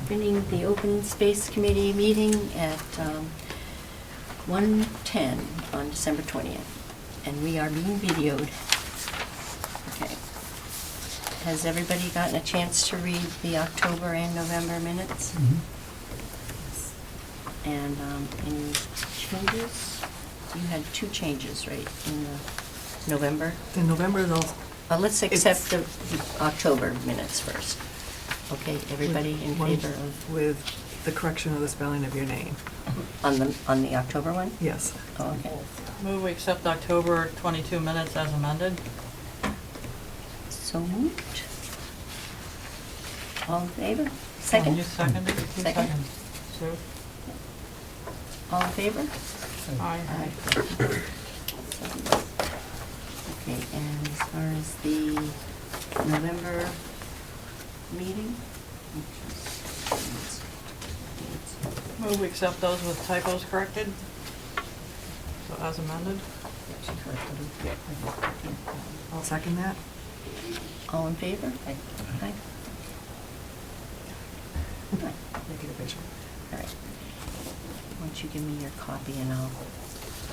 opening the Open Space Committee meeting at 1:10 on December 20th. And we are being videoed. Okay. Has everybody gotten a chance to read the October and November minutes? And any changes? You had 2 changes, right, in the November? The November, those, Let's accept the October minutes first. Okay, everybody in favor of, with the correction of the spelling of your name. on the October one? Yes. Oh, okay. Move we accept October 22 minutes as amended. So moved. All in favor? Second? You seconded? Who Second. seconded? Sue? All in favor? Aye. Okay, and as far as the November meeting? Move we accept those with typos corrected. So as amended. I'll second that. All in favor? Aye. Aye. Make it official. All right. Why don't you give me your copy and I'll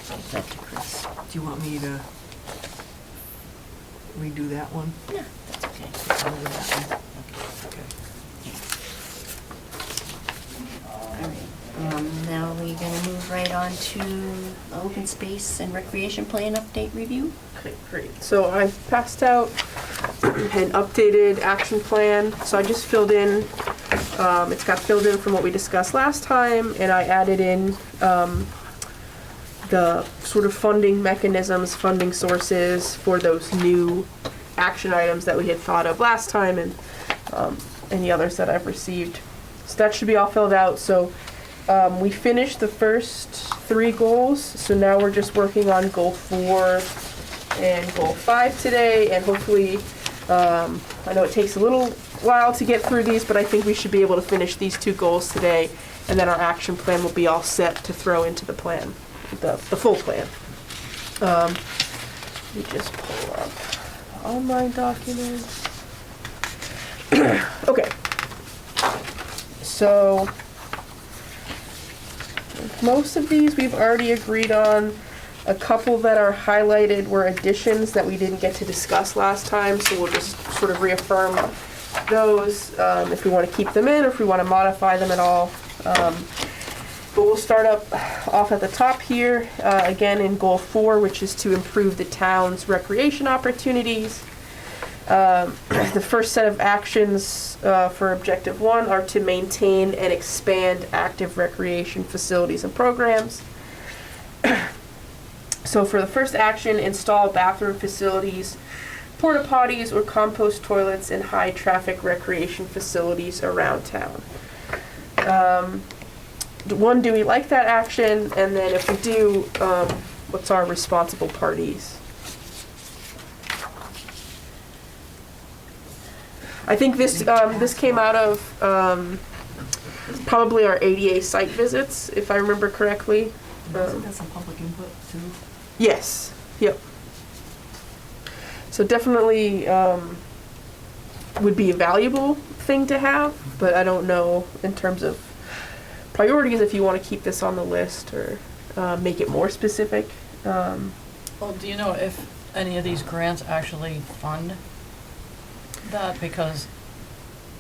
give that to Chris. Do you want me to redo that one? Yeah, that's okay. I'll do that one. Okay. Okay. All right. Now we're gonna move right on to open space and recreation plan update review. Okay, great. So I passed out an updated action plan. So I just filled in, it's got filled in from what we discussed last time, and I added in the sort of funding mechanisms, funding sources for those new action items that we had thought of last time, and any others that I've received. So that should be all filled out. So we finished the first 3 goals, so now we're just working on goal 4 and goal 5 today, and hopefully, I know it takes a little while to get through these, but I think we should be able to finish these 2 goals today, and then our action plan will be all set to throw into the plan, the full plan. Let me just pull up the online documents. Okay. So, most of these we've already agreed on. A couple that are highlighted were additions that we didn't get to discuss last time, so we'll just sort of reaffirm those if we want to keep them in or if we want to modify them at all. But we'll start off at the top here, again in goal 4, which is to improve the town's recreation opportunities. The first set of actions for objective 1 are to maintain and expand active recreation facilities and programs. So for the first action, install bathroom facilities, porta potties, or compost toilets in high traffic recreation facilities around town. 1, do we like that action? And then if we do, what's our responsible parties? I think this came out of probably our ADA site visits, if I remember correctly. Doesn't that some public input too? Yes. Yep. So definitely would be a valuable thing to have, but I don't know in terms of priorities if you want to keep this on the list or make it more specific. Well, do you know if any of these grants actually fund that? Because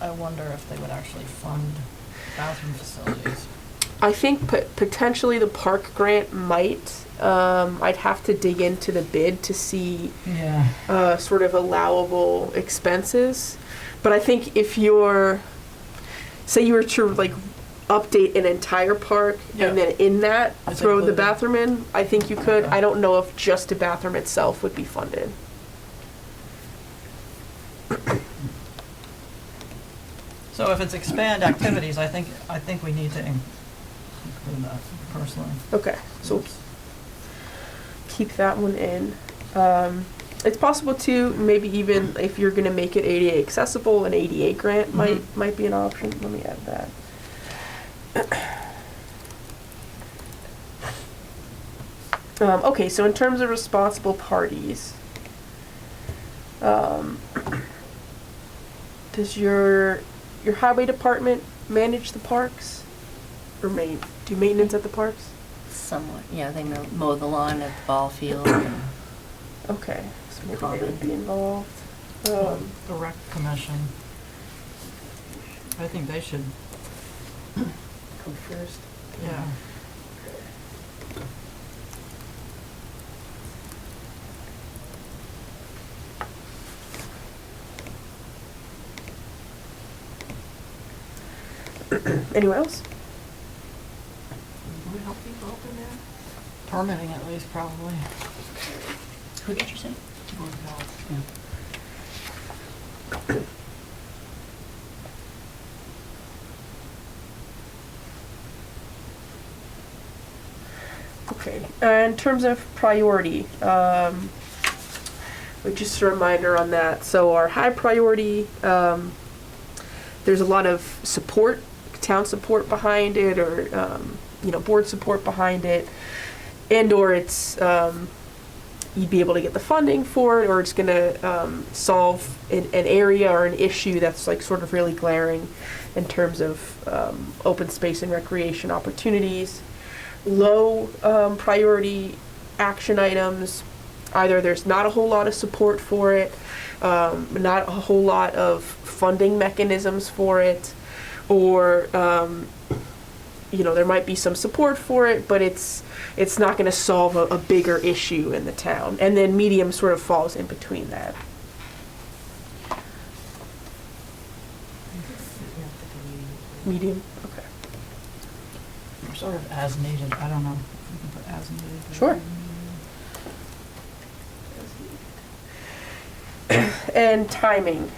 I wonder if they would actually fund bathroom facilities. I think potentially the park grant might. I'd have to dig into the bid to see sort of allowable expenses. But I think if say you were to like update an entire park and then in that It's throw the included. bathroom in, I think you could. Okay. I don't know if just a bathroom itself would be funded. So if it's expand activities, I think we need to include that personally. Okay, so keep that one in. It's possible to maybe even if you're going to make it ADA accessible, an ADA grant might be an option. Let me add that. Okay, so in terms of responsible parties, does your highway department manage the parks? Or do maintenance at the parks? Somewhat, yeah, they mow the lawn at the ball field and Okay, so maybe they Common. would be involved. The rec commission. I think they should, Come first. yeah. Anyone else? Would help people out in there? Permitting at least, probably. who did you say? Board of Health. Yeah. Okay, in terms of priority, just a reminder on that. So our high priority, there's a lot of support, town support behind it, or board support behind it, and or it's you'd be able to get the funding for it, or it's going to solve an area or an issue that's like sort of really glaring in terms of open space and recreation opportunities. Low priority action items, either there's not a whole lot of support for it, not a whole lot of funding mechanisms for it, or there might be some support for it, but it's not going to solve a bigger issue in the town. And then medium sort of falls in between that. Medium, okay. Sort of as needed, I don't know. You can put as needed. Sure. And timing.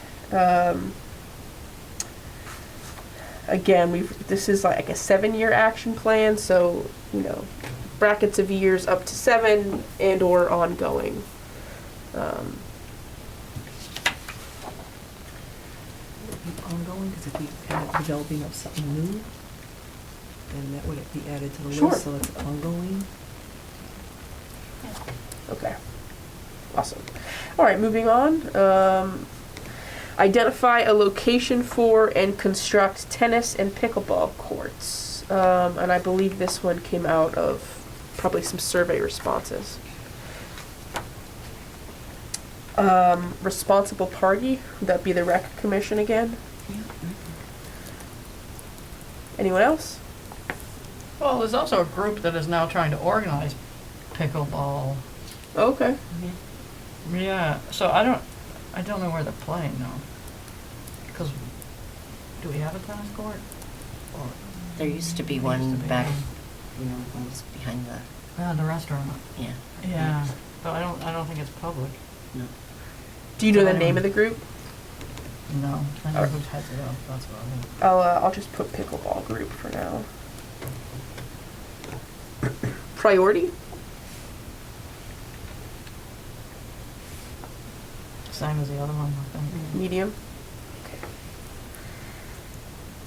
Again, this is like a 7-year action plan, so brackets of years up to 7 and or ongoing. Ongoing, because if we end up developing of something new, then that would be added to the Sure. list, so it's ongoing. Okay. Awesome. All right, moving on. Identify a location for and construct tennis and pickleball courts. And I believe this one came out of probably some survey responses. Responsible party, would that be the rec commission again? Anyone else? Well, there's also a group that is now trying to organize pickleball. Okay. Yeah, so I don't know where they're playing now. Because, do we have a tennis court? Or There used to be there used one to be back, one. one was behind the, The restaurant. yeah. Yeah, but I don't think it's public. No. Do you know So the anyway. name of the group? No, I know Alright. who heads it up, that's what I mean. I'll just put pickleball group for now. Priority? Same as the other one, I think. Medium?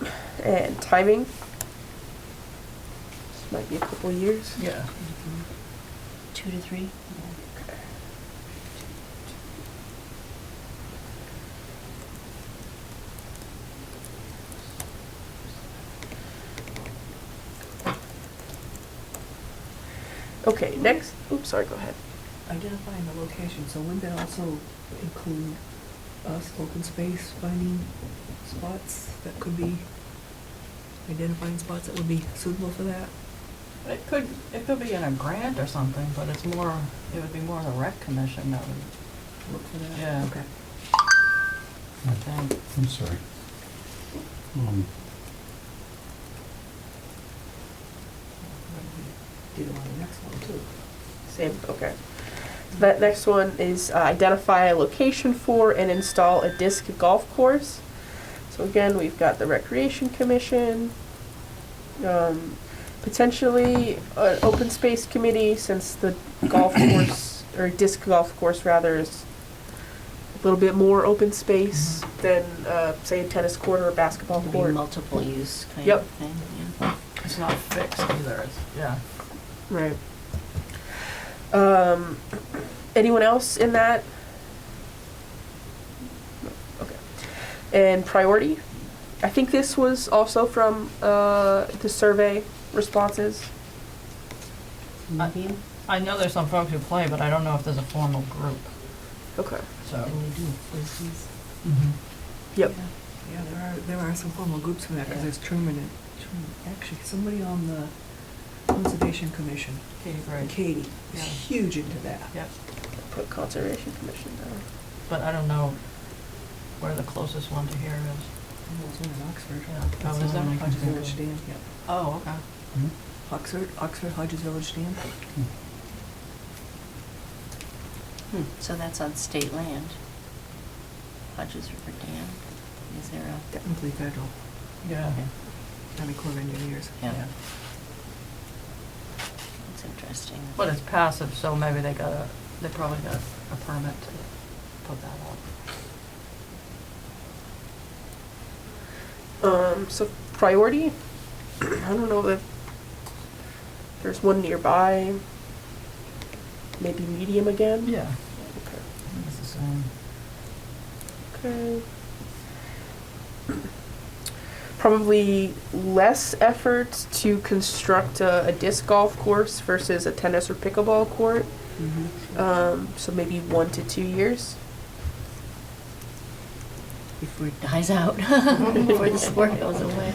Okay. And timing? This might be a couple years. Yeah. 2 to 3? Okay. Okay, next, oops, sorry, go ahead. Identifying the location, so wouldn't that also include us, open space, finding spots that could be, identifying spots that would be suitable for that? It could be in a grant or something, but it would be more the rec commission that would, Look for that? Yeah. Okay. I think. I'm sorry. Did it on the next one too. Same, okay. That next one is identify a location for and install a disc golf course. So again, we've got the Recreation Commission, potentially an open space committee, since the golf course, or disc golf course rather, is a little bit more open space than, say, a tennis court or a basketball Could be court. multiple use kind Yep. of thing, yeah. It's not fixed either, yeah. Right. Anyone else in that? No, okay. And priority? I think this was also from the survey responses. Medium? I know there's some folks who play, but I don't know if there's a formal group, Okay. so. And they do frisbees. Yep. Yeah, there are some formal groups for that, because there's actually, somebody on the Conservation Commission, Katie Gray. Katie, is Yeah. huge into that. Yeah, Put Conservation Commission down. but I don't know where the closest one to here is. There's one in Oxford. Yeah. That's Oh, the is there? one on Hodges Oxford. Village Dam, yeah. Oh, okay. Oxford, Hodges Village Dam. So that's on state land. Hodges River Dam. Is there a? Technically federal, Yeah. Army Corps of Engineers. Yeah. That's interesting. But it's passive, so maybe they probably got a permit to put that up. So priority, I don't know if there's one nearby. Maybe medium again? Yeah. Okay. I think it's the same. Okay. Probably less effort to construct a disc golf course versus a tennis or pickleball court. So maybe 1 to 2 years. Before it dies out, before the sport goes away.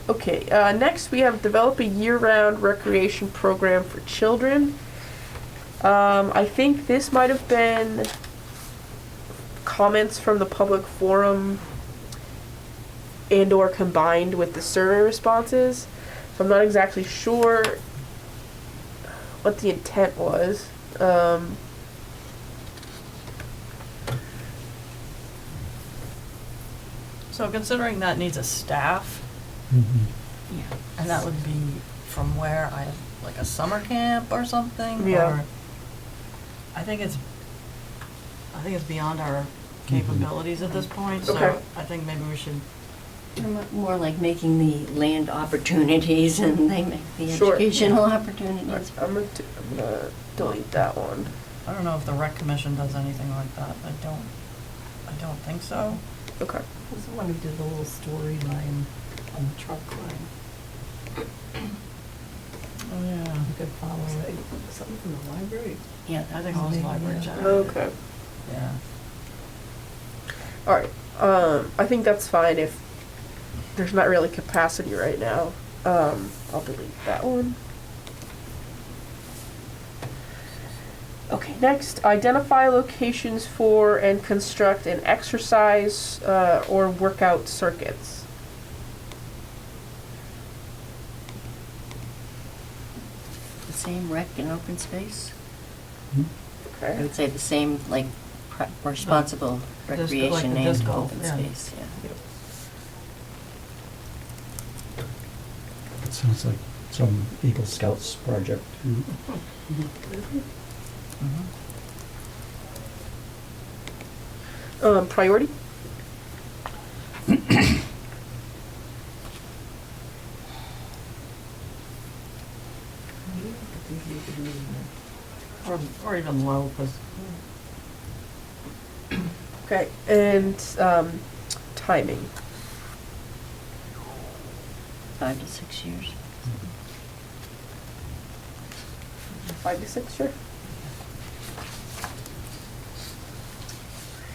Okay, next we have develop a year-round recreation program for children. I think this might have been comments from the public forum and or combined with the survey responses. So I'm not exactly sure what the intent was. So considering that needs a staff, Yeah. and that would be from where like a summer camp or something? Yeah. Or I think it's beyond our capabilities at this point, so Okay. I think maybe we should, More like making the land opportunities and they make the Sure. educational opportunities. I'm gonna delete that one. I don't know if the rec commission does anything like that. I don't think so. Okay. Was the one who did the little storyline on the truck line. Oh, yeah. You could follow it. Something from the library. Yeah, I think it was Maybe, library yeah. generated. Okay. Yeah. All right. I think that's fine if there's not really capacity right now. I'll delete that one. Okay, next, identify locations for and construct an exercise or workout circuits. The same rec and open space? I Okay. would say the same, like, responsible Like recreation the and disc golf, open yeah. space, yeah. It sounds like some Eagle Scouts project. Priority? Or even low, because Okay, and timing. 5 to 6 years. 5 to 6, sure.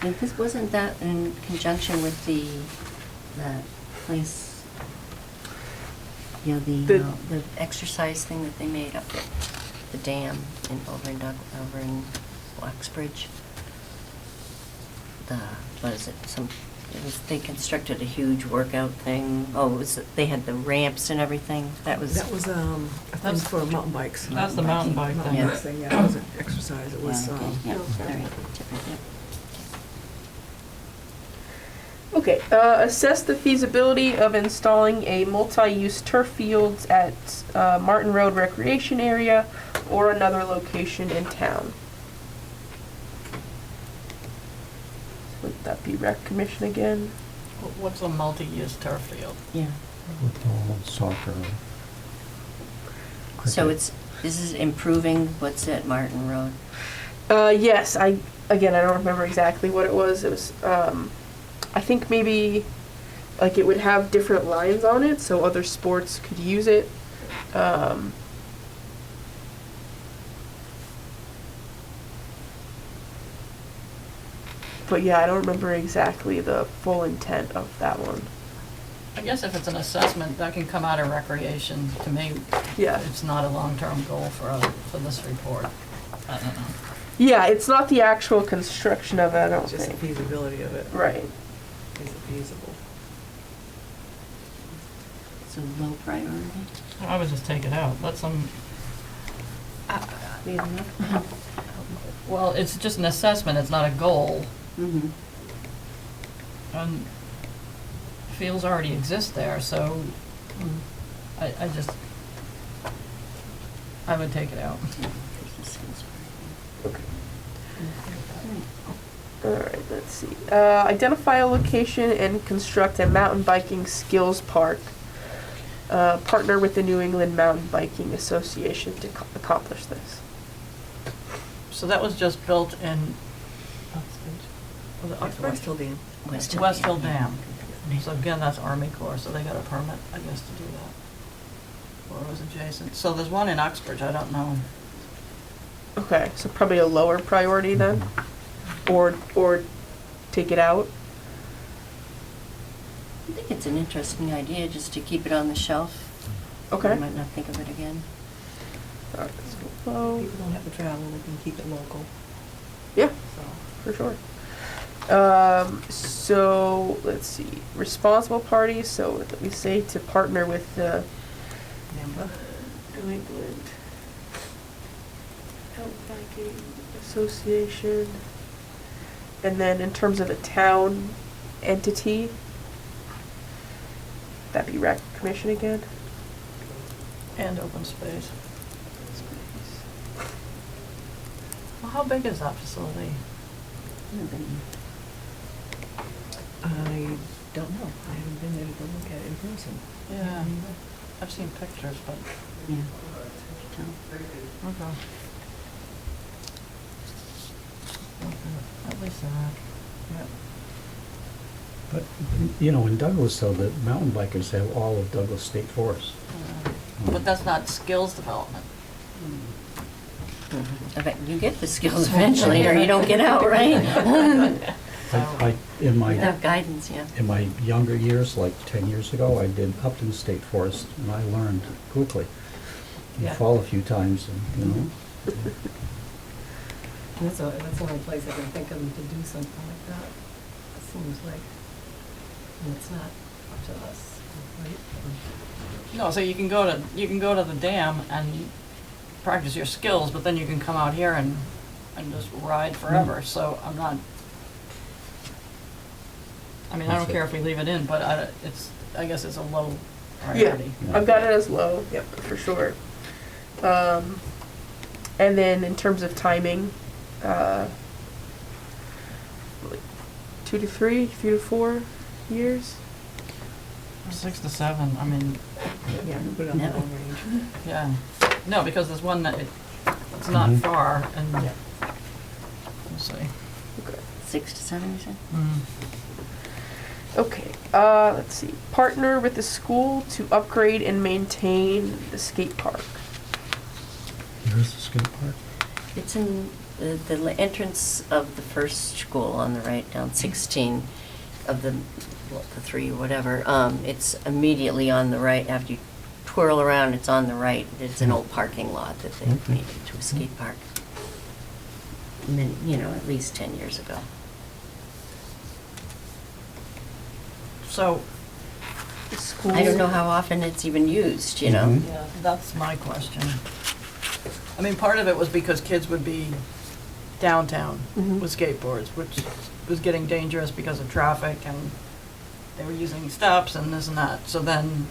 And this, wasn't that in conjunction with that place? Yeah, the exercise thing that they made up at the dam over in Waxbridge? What is it, they constructed a huge workout thing. Oh, they had the ramps and everything. That was. That was a thing That's- for mountain bikes. that's the mountain bike Mountain thing. bikes thing, yeah, it wasn't exercise, it was, Yeah, okay, yeah, all right, different, yeah. Okay, assess the feasibility of installing a multi-use turf fields at Martin Road Recreation Area or another location in town. Would that be Rec Commission again? what's a multi-use turf field? Yeah. Football, soccer. So cricket. this is improving what's at Martin Road. Yes, I don't remember exactly what it was. It was, I think maybe, like, it would have different lines on it, so other sports could use it. But yeah, I don't remember exactly the full intent of that one. I guess if it's an assessment, that can come out of recreation. To me, Yeah. it's not a long-term goal for this report. I don't know. Yeah, it's not the actual construction of it, I don't It's just the think. feasibility of it. Right. Is it feasible? So low priority. I would just take it out. Let some, Leave enough? well, it's just an assessment, it's not a goal. Mm-hmm. And fields already exist there, so I just, I would take it out. Alright, let's see. Identify a location and construct a mountain biking skills park. Partner with the New England Mountain Biking Association to accomplish this. So that was just built in, was it It's West Hill Dam. West Hill Dam. So again, that's Army Corps, so they got a permit, I guess, to do that. Or it was adjacent. So there's one in Uxbridge, I don't know. Okay, so probably a lower priority then? Or take it out? I think it's an interesting idea just to keep it on the shelf. Okay. You might not think of it again. Alright, let's go low. People don't have to travel, they can keep it local, Yeah, so. for sure. So let's see. Responsible parties. So we say to partner with the NAMBA. New England Mountain Biking Association. And then in terms of the town entity, that'd be Rec Commission again. And open space. Well, how big is that facility? I don't know, I haven't been there to go look at it in person. Yeah, I've seen pictures, but, Yeah. okay. At least that, yeah. But, you know, in Douglas though, the mountain bikers have all of Douglas State Forest. But that's not skills development. I bet you get the skills eventually, or you don't get out, right? In my Without guidance, yeah. In my younger years, like 10 years ago, I did Upton State Forest, and I learned quickly. You Yeah. fall a few times, and, you know. That's the only place I can think of to do something like that. It seems like, and it's not up to us, right? No, so you can go to the dam and practice your skills, but then you can come out here and just ride forever, so I'm not, I mean, I don't That's it. care if we leave it in, but I guess it's a low priority. I've got it as low, yep, for sure. And then in terms of timing, like 2 to 3, 3 to 4 years? 6 to 7, I mean, Yeah, put it on the Never. long range. yeah. No, because there's one that it's not Mhm. far, and Yeah. we'll see. Okay. 6 to 7, you said? Okay, let's see. Partner with the school to upgrade and maintain the skate park. Here's the skate park. It's in the entrance of the first school on the right, down 16 of the 3 or whatever. It's immediately on the right. After you twirl around, it's on the right. It's an old parking lot that they've Okay. made into a skate park. Many, at least 10 years ago. So, The school. I don't know how often it's even used, you know? Mhm. yeah, that's my question. I mean, part of it was because kids would be downtown Mhm. with skateboards, which was getting dangerous because of traffic, and they were using steps and this and that. So then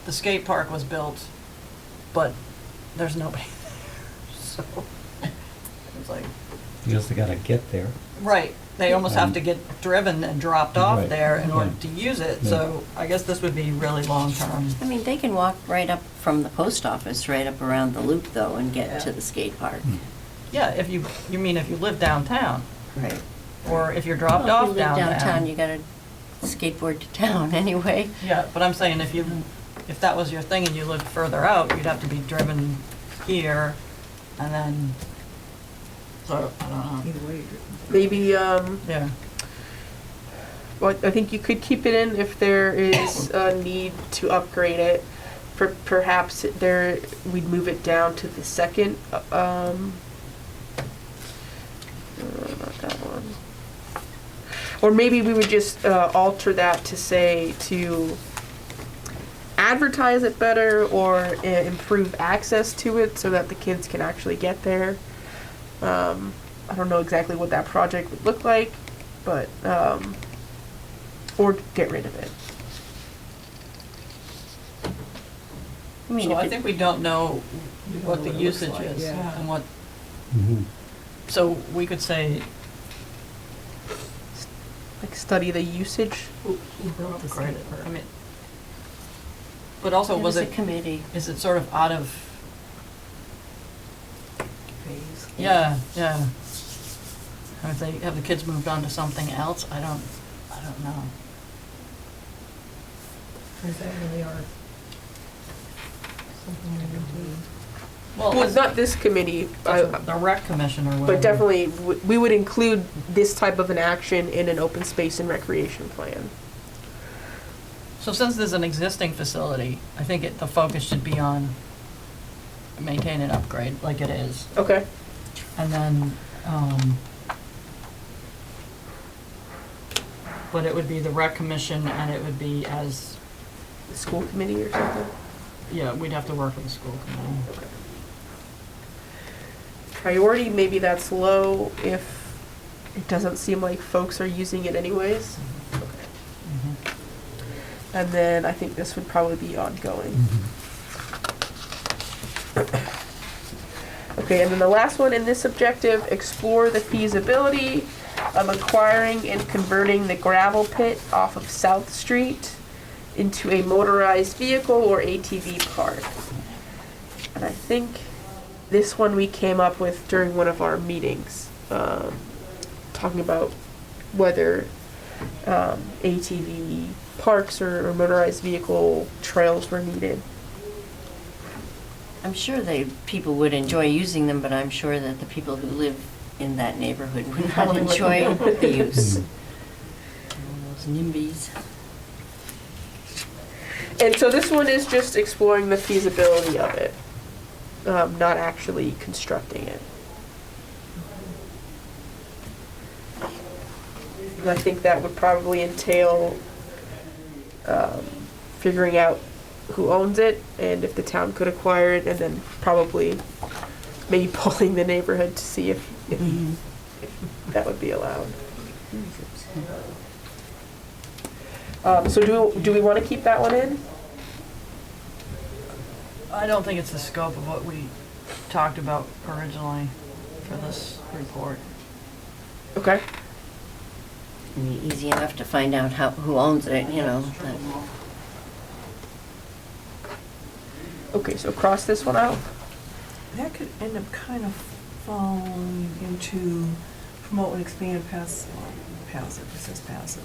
the skate park was built, but there's nobody there. So it was like, Because they gotta get there. right, they almost have to get driven and dropped off Right, there in order yeah. to use it. Yeah. So I guess this would be really long-term. I mean, they can walk right up from the post office, right up around the loop though, and get to Yeah. the skate park. Hmm. Yeah, if you mean if you live downtown. Right. or if you're dropped Well, off if you live downtown, downtown. you gotta skateboard to town anyway. Yeah, but I'm saying if that was your thing and you lived further out, you'd have to be driven here and then, so, I don't know. Either way, Maybe, Yeah, well, I think you could keep it in if there is a need to upgrade it. Perhaps we'd move it down to the second, not that one. Or maybe we would just alter that to say to advertise it better or improve access to it so that the kids can actually get there. I don't know exactly what that project would look like, but, or get rid of it. I mean, so if I it- think we don't know We don't what know the what it looks usage like, is yeah. and what, Mhm. so we could say Like study the usage. Who built the upgrade skate it, park? I mean, but also It was was a it, committee. is it sort of out of, phase. yeah. Have the kids moved on to something else? I don't know. Or is that really our, something we're gonna do? Well, it's not this committee, The rec commission or whatever. but definitely we would include this type of an action in an open space and recreation plan. So since there's an existing facility, I think the focus should be on maintain and upgrade like it is. Okay. And then, but it would be the rec commission and it would be as, The school committee or something. yeah, we'd have to work with the school committee. Priority, maybe that's low if it doesn't seem like folks are using it anyways. Mhm. And then I think this would probably be ongoing. Okay, and then the last one in this objective, explore the feasibility of acquiring and converting the gravel pit off of South Street into a motorized vehicle or ATV park. And I think this one we came up with during one of our meetings, talking about whether ATV parks or motorized vehicle trails were needed. I'm sure people would enjoy using them, but I'm sure that the people who live in that neighborhood would not Probably wouldn't. enjoy the use. All those NIMBYs. And so this one is just exploring the feasibility of it, not actually constructing it. And I think that would probably entail figuring out who owns it and if the town could acquire it, and then probably maybe polling the neighborhood to see if that would be allowed. So do we want to keep that one in? I don't think it's the scope of what we talked about originally for this report. Okay. I mean, easy enough to find out who owns it, you know. but- Okay, so cross this one out. That could end up kind of falling into promote and expand passive, it says passive.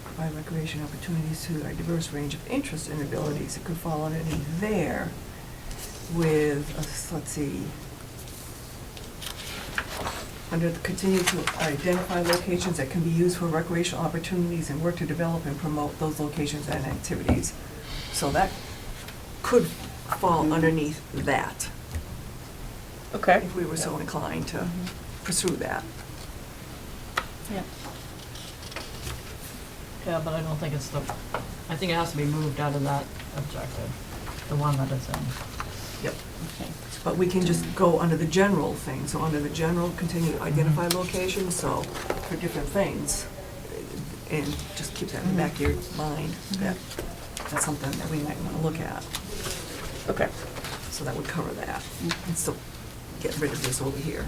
Provide recreation opportunities to a diverse range of interests and abilities. It could fall underneath there with, let's see, under the continue to identify locations that can be used for recreational opportunities and work to develop and promote those locations and activities. So that could fall underneath that, Okay. if we were so inclined to pursue that. Yeah. Yeah, but I don't think it's I think it has to be moved out of that objective, the one that it's in. Yep. Okay. But we can just go under the general thing, so under the general, continue to identify locations, so for different things. And just keep that in the back of your mind, that that's something that we might want to look at. Okay. So that would cover that. And so get rid of this over here.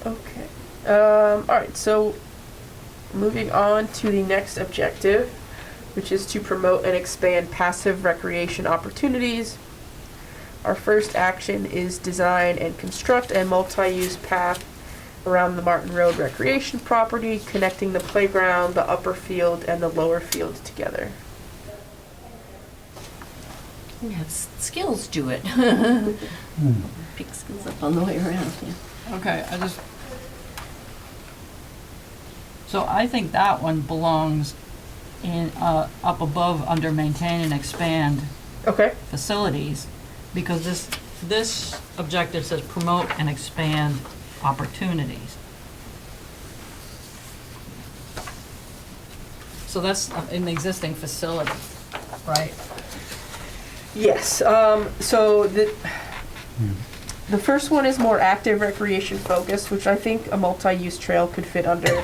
Okay. All right, so moving on to the next objective, which is to promote and expand passive recreation opportunities. Our first action is design and construct a multi-use path around the Martin Road recreation property, connecting the playground, the upper field, and the lower field together. We have skills do it. Hmm. Pick skills up on the way around, yeah. Okay, so I think that one belongs in, up above under maintain and expand Okay. facilities, because this objective says promote and expand opportunities. So that's in the existing facility, right? Yes, so the first one is more active recreation focused, which I think a multi-use trail could fit under.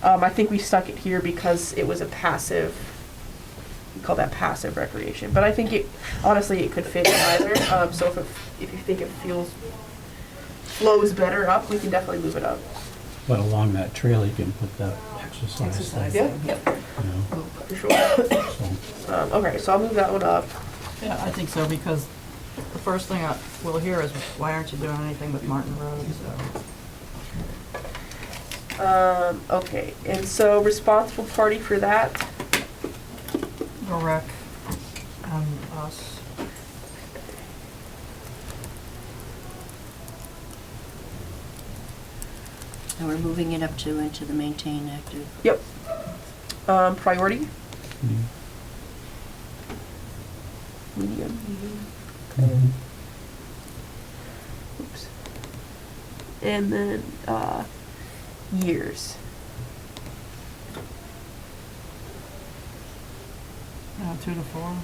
I think we stuck it here because it was a passive, we call that passive recreation, but I think it, honestly, it could fit in either. So if you think it flows better up, we can definitely move it up. But along that trail, you can put that exercise Exercise. thing, Yeah, you know, for sure. so. Okay, so I'll move that one up. Yeah, I think so, because the first thing we'll hear is, why aren't you doing anything with Martin Road, so. Okay, and so responsible party for that. The rec and us. And we're moving it up to, into the maintain active. Yep. Priority, Mm. medium. Mhm. Oops. And then, years. Yeah, 2 to 4.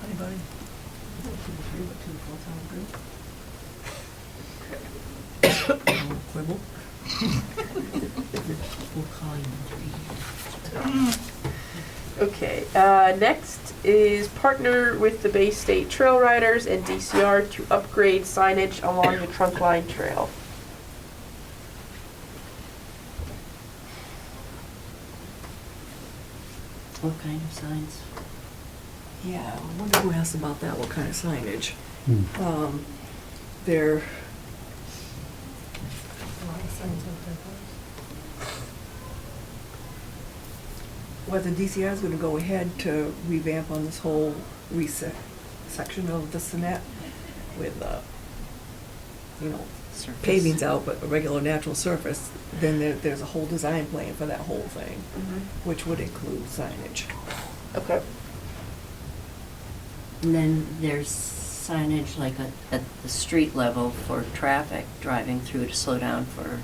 Anybody? 2 to 3, but 2 to 4 sound good. Quibble? We'll call you in 3 years. Okay, next is partner with the Bay State Trail Riders and DCR to upgrade signage along the trunk line trail. What kind of signs? Yeah, I wonder who asked about that, what kind of signage? Hmm. They're, A lot of signs out there. whether DCI is gonna go ahead to revamp on this whole section of the Sonnet with, you know, Surface. paving's out, but a regular natural surface, then there's a whole design plan for that whole thing, which would include signage. Okay. And then there's signage like at the street level for traffic driving through to slow down for,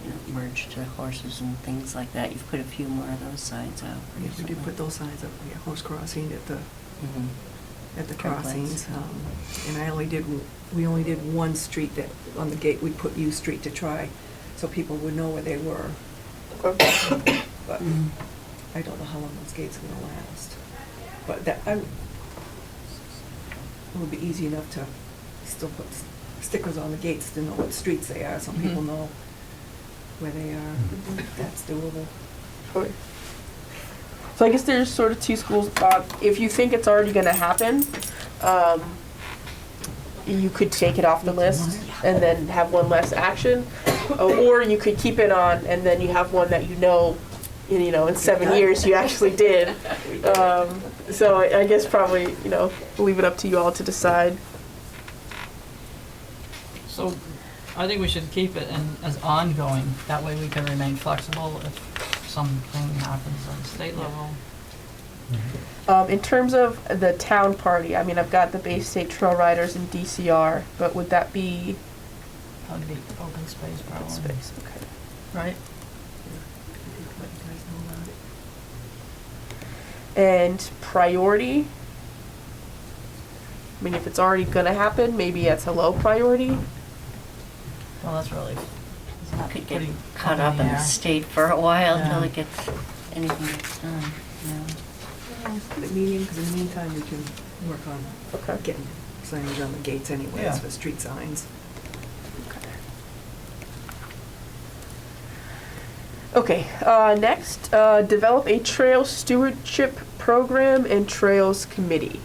you know, merge to horses and things like that. You've put a few more of those signs out Yes, we recently. did put those signs up, yeah, horse crossing at the Mhm. Trunk crossings. lights. And we only did one street that, on the gate, we put U Street to try, so people would know where they were. Okay. But Mhm. I don't know how long those gates are gonna last. But it would be easy enough to still put stickers on the gates to know what streets they are, so people Mhm. know where they are. That's doable. Okay. So I guess there's sort of two schools of thought. If you think it's already gonna happen, you could take it off the list and then have one less action. Or you could keep it on and then you have one that you know, in 7 years you actually did. So I guess probably, leave it up to you all to decide. So I think we should keep it as ongoing, that way we can remain flexible if something happens on state level. In terms of the town party, I mean, I've got the Bay State Trail Riders and DCR, but would that be That'd be open space probably. space? Okay. Right? Let you guys know about it. And priority, I mean, if it's already gonna happen, maybe it's a low priority. Well, that's really, isn't that Could get pretty caught up up in the air? state for a while Yeah. until it gets, anything gets done, Put it medium, because in the meantime, we can work on Okay. getting signage on the gates anyways, Yeah. for street signs. Okay, next, develop a trail stewardship program and trails committee.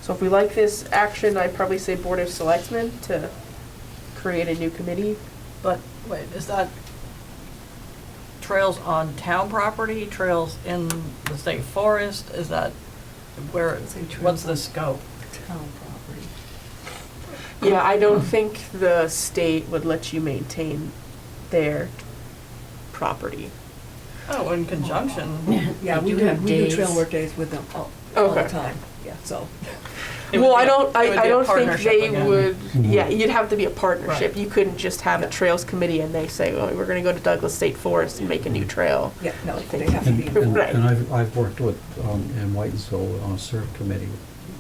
So if we like this action, I'd probably say Board of Selectmen to create a new committee. But, wait, is that trails on town property, trails in the state forest? Is that where, Say trails what's the on- scope? Town property. Yeah, I don't think the state would let you maintain their property. Oh, in conjunction. Yeah, They we do do, have we do days. trail work days with them all the Okay. time, yeah, so. It would Well, be I a- don't, it would I be a don't think partnership they again. would, Mhm. yeah, you'd have to be a partnership. Right. You couldn't just have a trails committee and they say, well, we're gonna go to Douglas State Forest and make a new trail. Yeah, no, think- they have to And, be and, involved. Right. and I've worked with, in Whitensville on a CERT committee,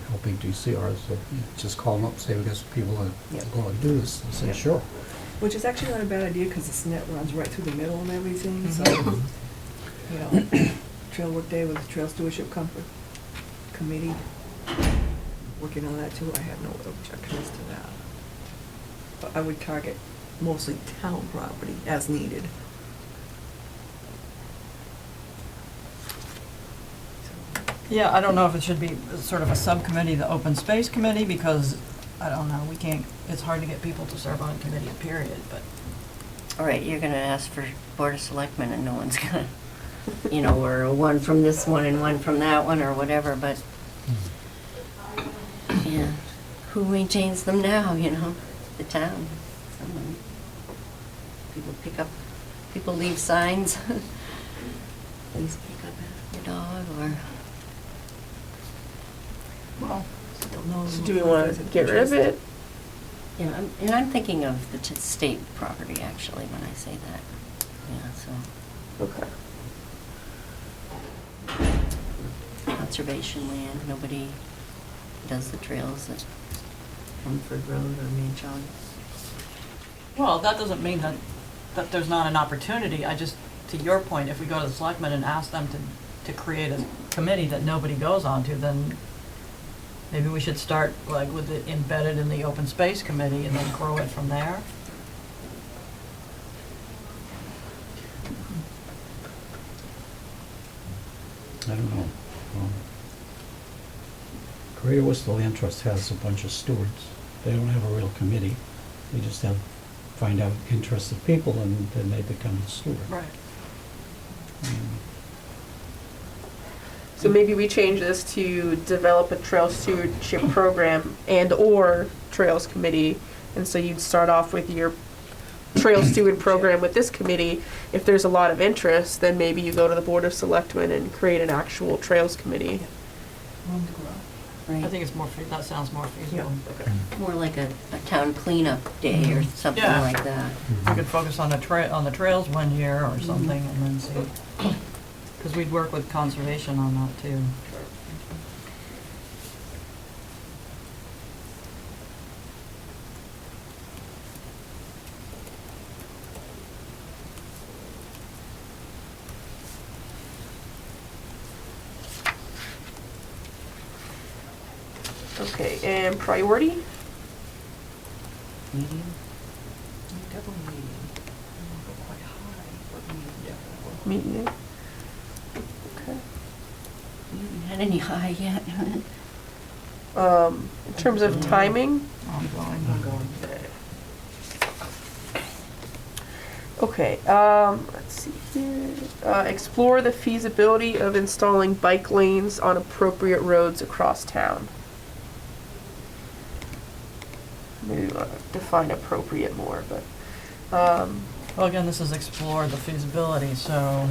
helping DCRs, so you just call them up, say, we got some people that Yeah. go and do this, I say, Yeah. sure. Which is actually not a bad idea, because the SNET runs right through the middle and everything, so, Mhm. you know, trail work day with the Trail Stewardship Committee, working on that too, I have no objections to that. But I would target mostly town property as needed. Yeah, I don't know if it should be sort of a subcommittee, the open space committee, because, I don't know, we can't, it's hard to get people to serve on a committee, period, but. All right, you're gonna ask for Board of Selectmen and no one's gonna, you know, or one from this one and one from that one or whatever, but, yeah, who maintains them now, you know? The town, someone. People leave signs. Please pick up your dog or, Well, Don't know So do we wanna get rid of it? yeah, and I'm thinking of the state property actually when I say that. Yeah, so Okay. conservation land, nobody does the trails at Rumford Road or Manchog. well, that doesn't mean that there's not an opportunity, I just, to your point, if we go to the selectmen and ask them to create a committee that nobody goes onto, then maybe we should start like with it embedded in the open space committee and then grow it from there. I don't know. Greater Worcester Land Trust has a bunch of stewards. They don't have a real committee. They just find out interested people and then they become the steward. Right. So maybe we change this to develop a trail stewardship program and/or trails committee. And so you'd start off with your trail steward program with this committee. If there's a lot of interest, then maybe you go to the Board of Selectmen and create an actual trails committee. Room to grow. I Right, think it's more, that sounds more feasible. more like a town cleanup day or something Yeah. like that. We could focus on on the trails one year or something and then see. Because we'd work with conservation on that too. Okay, and priority? Medium? Definitely medium. I won't go quite high, but medium. Medium. Okay. We haven't had any high yet. In terms of timing, Ongoing. I'm going okay, let's see here. Explore the feasibility of installing bike lanes on appropriate roads across town. Maybe we want to define appropriate more, but, Well, again, this is explore the feasibility, so.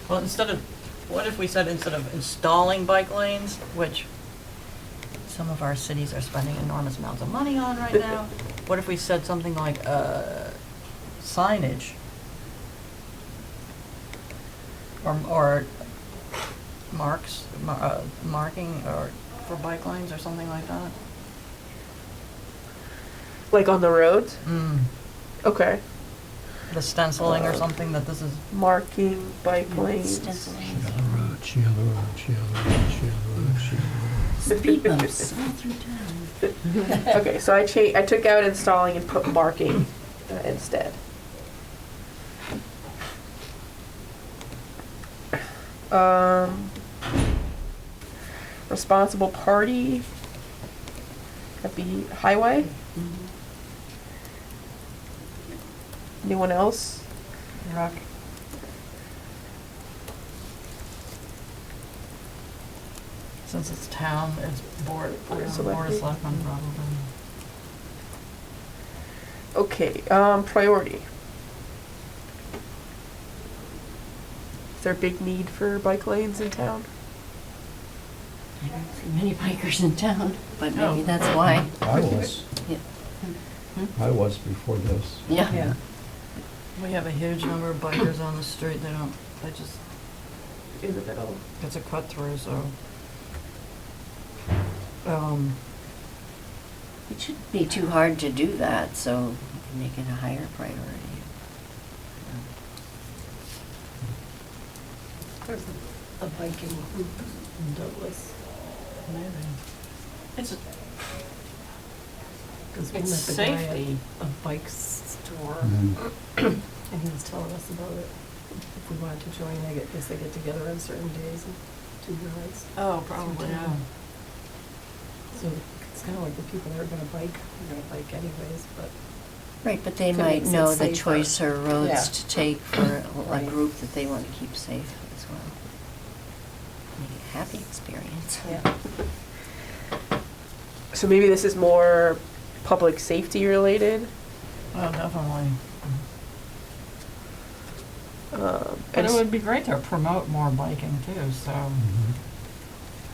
Well, what if we said instead of installing bike lanes, which some of our cities are spending enormous amounts of money on right now, what if we said something like, signage? Or marking or for bike lanes or something like that? like on the roads? Mm. Okay. the stenciling or something that this is, Marking bike lanes. Stenciling. Share the road, share the road, share the road, share the road, share the road. Speed bumps all through town. Okay, so I took out installing and put marking instead. Responsible party. That'd be highway. Anyone else? rec. Since it's town, it's board, Board of board of Selectmen. selectmen probably. Okay, priority. Is there a big need for bike lanes in town? I don't see many bikers in town, but maybe No. that's why. I was, Yeah. I was before this. Yeah. Yeah. We have a huge number of bikers on the street, they just, In the middle. it's a cut through, so. It shouldn't be too hard to do that, so you can make it a higher priority. There's a biking group in Douglas. Amazing. It's, Because we it's met the guy at safety. a bike store, Mhm. and he was telling us about it. If we wanted to join, I guess they get together on certain days and do rides. Oh, probably, yeah. So it's kind of like the people that are gonna bike, are gonna bike anyways, but Right, but they To might make it know the safer. choice or Yeah. roads to take for a Right. group that they want to keep safe as well. Make it a happy experience. yeah. So maybe this is more public safety related. Oh, definitely. Um, But and it would be great to promote more biking too, so. Mhm.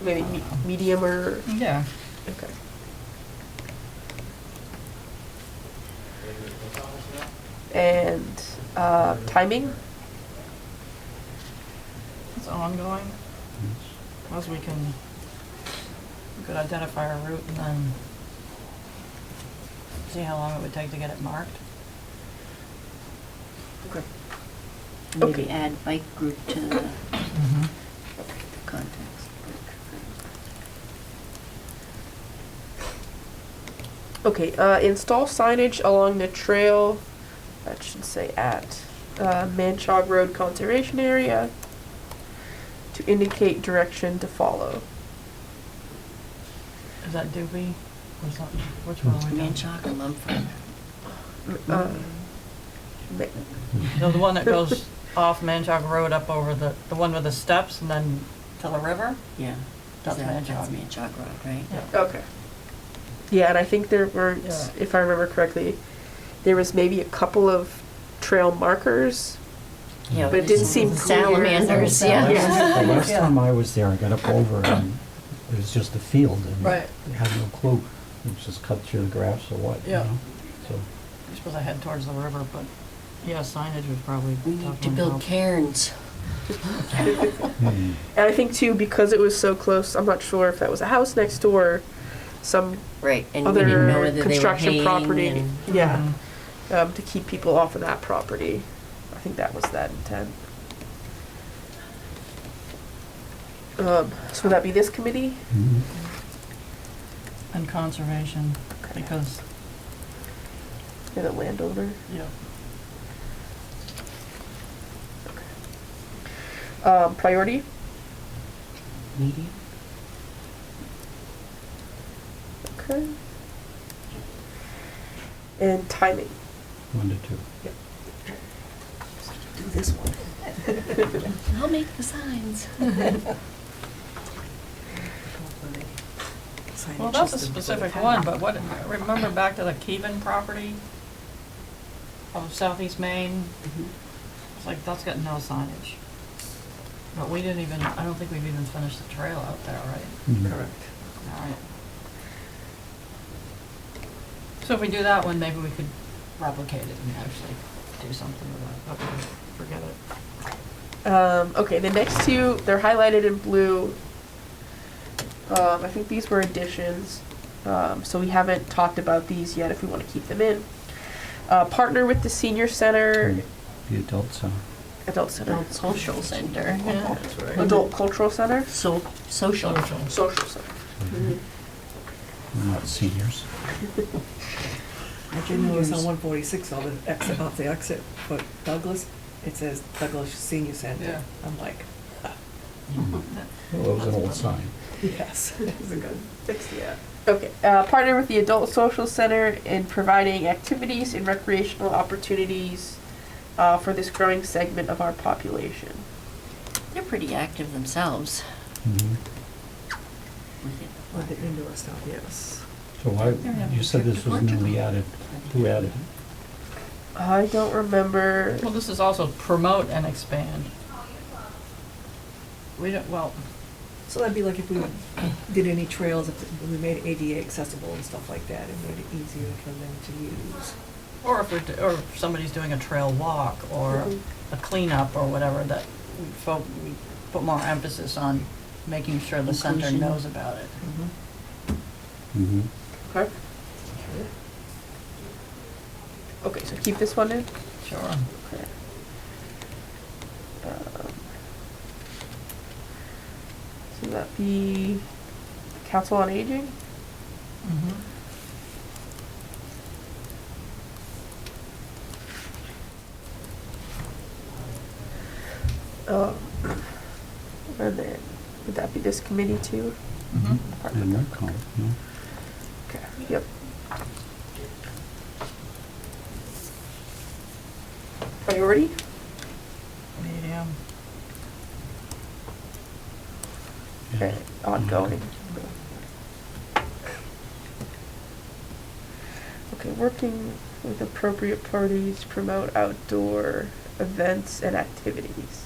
maybe medium or, Yeah. okay. And timing? It's ongoing, Yes. as we could identify a route and then see how long it would take to get it marked. Okay. Maybe Okay. add bike group to the contacts. Okay, install signage along the trail, that should say at, Manchog Road Conservation Area to indicate direction to follow. Is that Doobie or something? Which one are we doing? Manchog or Mumford? Uh, ma- No, the one that goes off Manchog Road up over the one with the steps and then to the river? Yeah. That's That's Manchog. Manchog Road, right? Yeah. Okay. Yeah, and I think there were, Yeah. if I remember correctly, there was maybe a couple of trail markers. Yeah, But it didn't seem clear. Salamanders, yeah. Yeah. The last Yeah. time I was there, I got up over and it was just a field and Right. I had no clue. It was just cut through the grass or what, you Yeah. know? So, You're supposed to head towards the river, but yeah, signage would probably We need to definitely build help. cairns. mhm. And I think too, because it was so close, I'm not sure if that was a house next door, or some Right, and we didn't know other whether they were construction haying property. and- Yeah, Mhm. to keep people off of that property. I think that was that intent. So would that be this committee? Mhm. And conservation, Okay. because, You're the landowner. yeah. Priority? Medium? Okay. And timing? 1 to 2. Do this one. I'll make the signs. Well, that's a specific one, but what, remember back to the Keven property of Southeast Maine? It's like, that's got no signage. But we didn't even, I don't think we've even finished the trail out there, right? Mhm. All right. So if we do that one, maybe we could replicate it and actually do something with that, okay, forget it. Okay, the next two, they're highlighted in blue. I think these were additions, so we haven't talked about these yet if we want to keep them in. Partner with the senior center, The adult center. adult center, Adult social center, yeah. That's right. adult cultural center, So, social. social center. We're not seniors. I did notice on 146 on the exit, off the exit, but Douglas, it says Douglas Senior Center. Yeah. I'm like, Well, it was an old sign. yes. It's a good. Fix that. Okay, partner with the adult social center in providing activities and recreational opportunities for this growing segment of our population. They're pretty active themselves Mhm. with it. With the indoor stuff, yes. So why, you said this was newly added, who added it? I don't remember. Well, this is also promote and expand. We don't, well, So that'd be like if we did any trails, if we made it ADA accessible and stuff like that, and made it easier for them to use. or if or if somebody's doing a trail walk or a cleanup or whatever, that we put more emphasis on making sure the center Inclusion. knows about it. Mm-hmm. Okay. Okay, so keep this one in. Sure. Okay. So that be Council on Aging. Mm-hmm. And then would that be this committee too? Mm-hmm. And that column, yeah. Okay. Yep. Priority. Medium. Okay. Ongoing. Okay, working with appropriate parties to promote outdoor events and activities.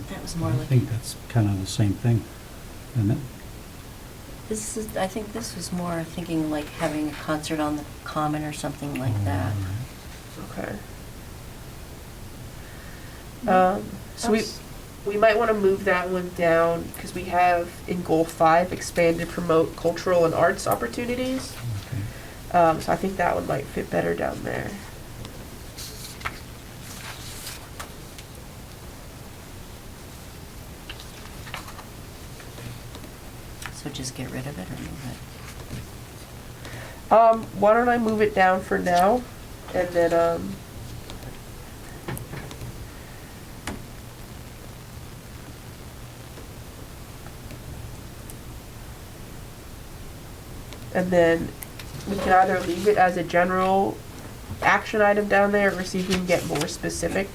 That was more I like, think that's kind of the same thing, isn't it? this is, I think this was more thinking like having a concert on the common or something like that. Okay. So we might want to move that one down because we have in goal 5 expand and promote cultural and arts opportunities. Okay. So I think that one might fit better down there. So just get rid of it or move Why don't I move it down for now, and then we can either leave it as a general action item down there, or see if we can get more specific.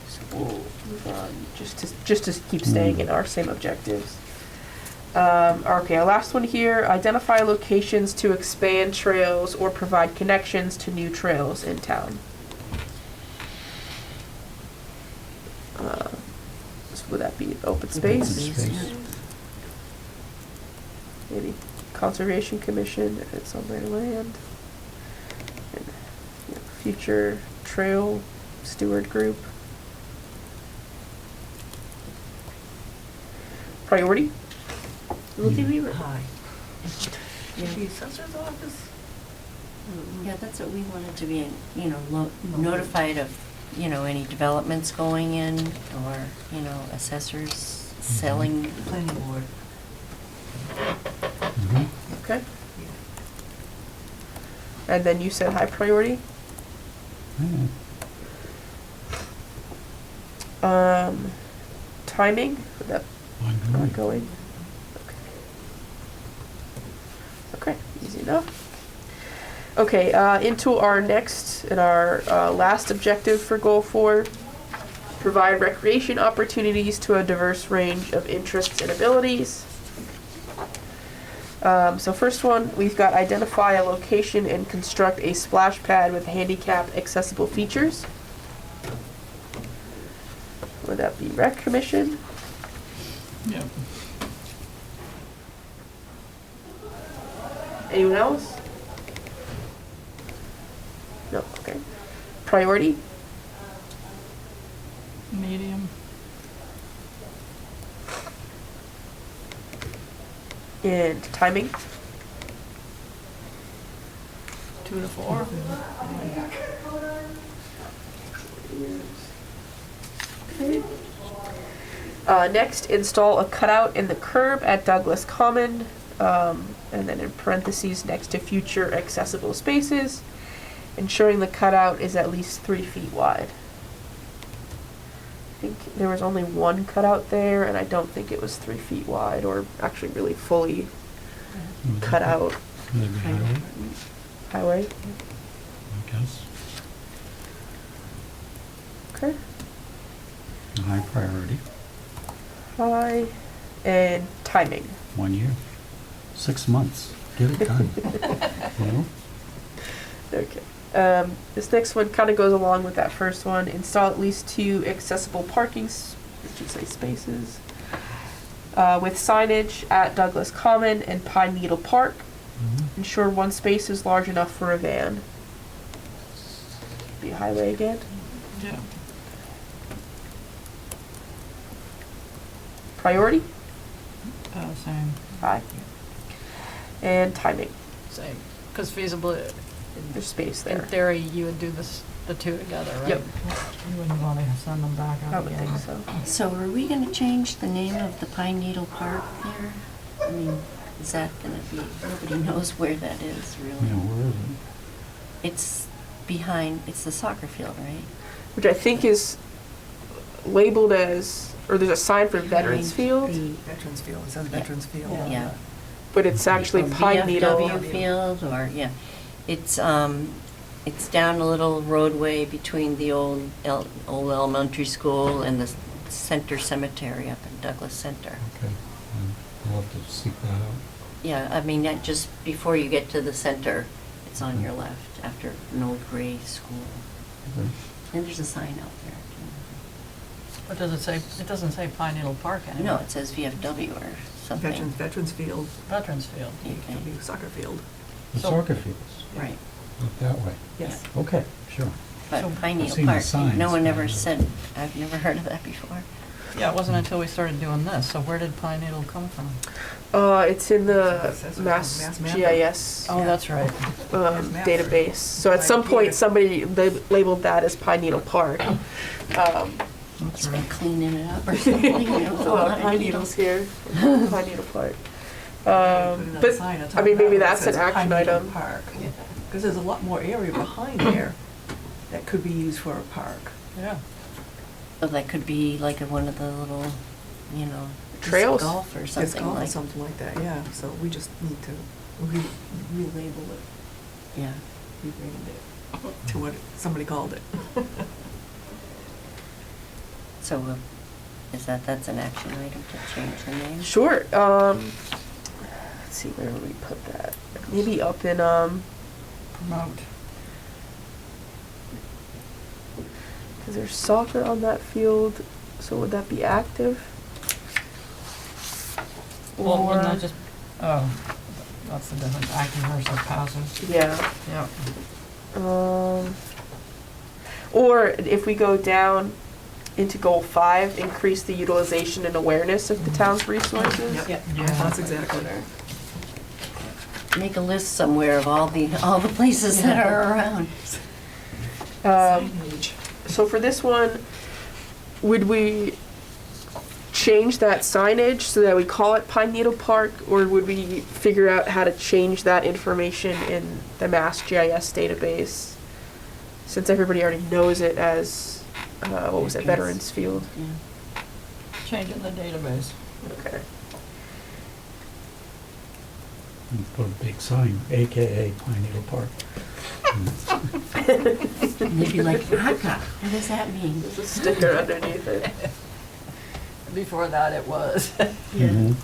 So we'll move on, just to keep staying in our same objectives. Okay, our last one here, identify locations to expand trails or provide connections to new trails in town. So would that be open space? Space. Maybe Conservation Commission if it's on their land. And, future trail steward group. Priority? Well, did we, Hi. yeah. The assessor's office? Yeah, that's what we wanted to be, notified of, any developments going in or, assessors selling. Planning board. Mhm. Okay. And then you said high priority? Yeah. Timing? Would that Ongoing. ongoing? Okay, easy enough. Okay, into our next and our last objective for goal 4, provide recreation opportunities to a diverse range of interests and abilities. So first one, we've got identify a location and construct a splash pad with handicap accessible features. Would that be Rec Commission? Yeah. Anyone else? No, okay. Priority? Medium. And timing? 2 to 4. Okay. Next, install a cutout in the curb at Douglas Common, and then in parentheses, next to future accessible spaces, ensuring the cutout is at least 3 feet wide. I think there was only one cutout there, and I don't think it was 3 feet wide, or actually really fully cut out Maybe highway, highway. I guess. Okay. A high priority, High and timing. 1 year, 6 months, get it done. You know? Okay. This next one kind of goes along with that first one. Install at least 2 accessible parking, I should say spaces, with signage at Douglas Common and Pine Needle Park. Mhm. Ensure 1 space is large enough for a van. Be highway again. Yeah. Priority? Same. High. And timing. Same. Because feasibly, There's space in there. theory, you would do the 2 together, right? Yep. You wouldn't want to send them back I out would again. think so. So are we gonna change the name of the Pine Needle Park there? I mean, is that gonna be, nobody knows where that is Yeah, really. where is it? It's behind, it's the soccer field, right? Which I think is labeled as, or there's a sign for Veterans Field, The- Veterans Field, it says Yeah. Veterans Field. Yeah. but it's actually Or Pine Needle. VFW field, or, yeah. It's down a little roadway between the old elementary school and the center cemetery up in Douglas Center. Okay, we'll have to seek that out. Yeah, I mean, that just before you get to the center, it's on your left, after an old gray school. Okay. And there's a sign out there, What does it say? It doesn't say Pine Needle Park too. anymore. No, it says VFW or something. Veterans Field, Veterans Field. Okay. VFW soccer field, The So- soccer fields, Right, up that way. yes. Okay, sure. but So- Pine I've Needle seen the Park, signs, no one but- ever said, I've never heard of that before. Yeah, it wasn't until we started doing this. So where did Pine Needle come from? It's in the Assessor- Mass Mass map. GIS Oh, that's right. Mass database. So at some Right point, here. somebody labeled that as Pine Needle Park. That's It's right. been cleaning it up or something, you know, with a lot of Pine needles. Needles here, Pine Needle Park. But, I mean, maybe that's an action item. Because there's a lot more area behind there that could be used for a park. Yeah. So that could be like one of the little, you know, disc Trails. golf or Disc something golf or like. something like that, yeah, so we just need to relabel it, Yeah. rebrand it to what somebody called it. So that's an action item to change the name? Sure, let's see, where would we put that? Maybe up in, Promote. is there soccer on that field, so would that be active? Well, wouldn't Or- that just, oh, that's the difference, active versus passive. Yeah. Yeah. Or if we go down into goal 5, increase the utilization and awareness of the town's resources. Yep, Yeah. that's exactly. Make a list somewhere of all the places that are around. Signage. So for this one, would we change that signage so that we call it Pine Needle Park, or would we figure out how to change that information in the Mass GIS database? Since everybody already knows it as, what was it, Veterans Field? Yeah. Change in the database. Okay. And put a big sign, AKA Pine Needle Park. And they'd be like, Aka, what does that mean? There's a sticker underneath it. Before that, it was. Mhm.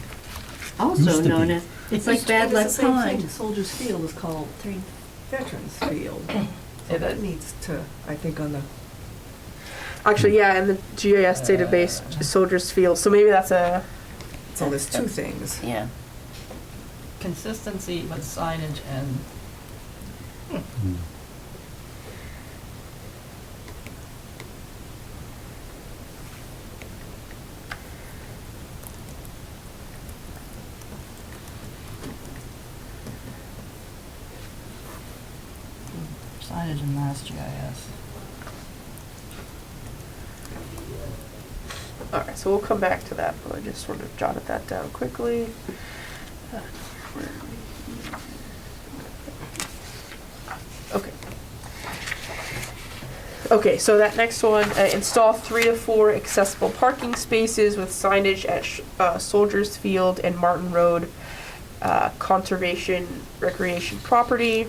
Also Used to known be. as, it's like Bad It's Luck the same thing. Pond. Soldiers Field is called Veterans Field. So that needs to, I think, on the, Actually, yeah, in the GIS database, Soldiers Field, so maybe that's a, so there's two things. Yeah. Consistency with signage and, signage in Mass GIS. All right, so we'll come back to that, but I just sort of jotted that down quickly. Where are we? Okay. Okay, so that next one, install 3 to 4 accessible parking spaces with signage at Soldiers Field and Martin Road, conservation recreation property.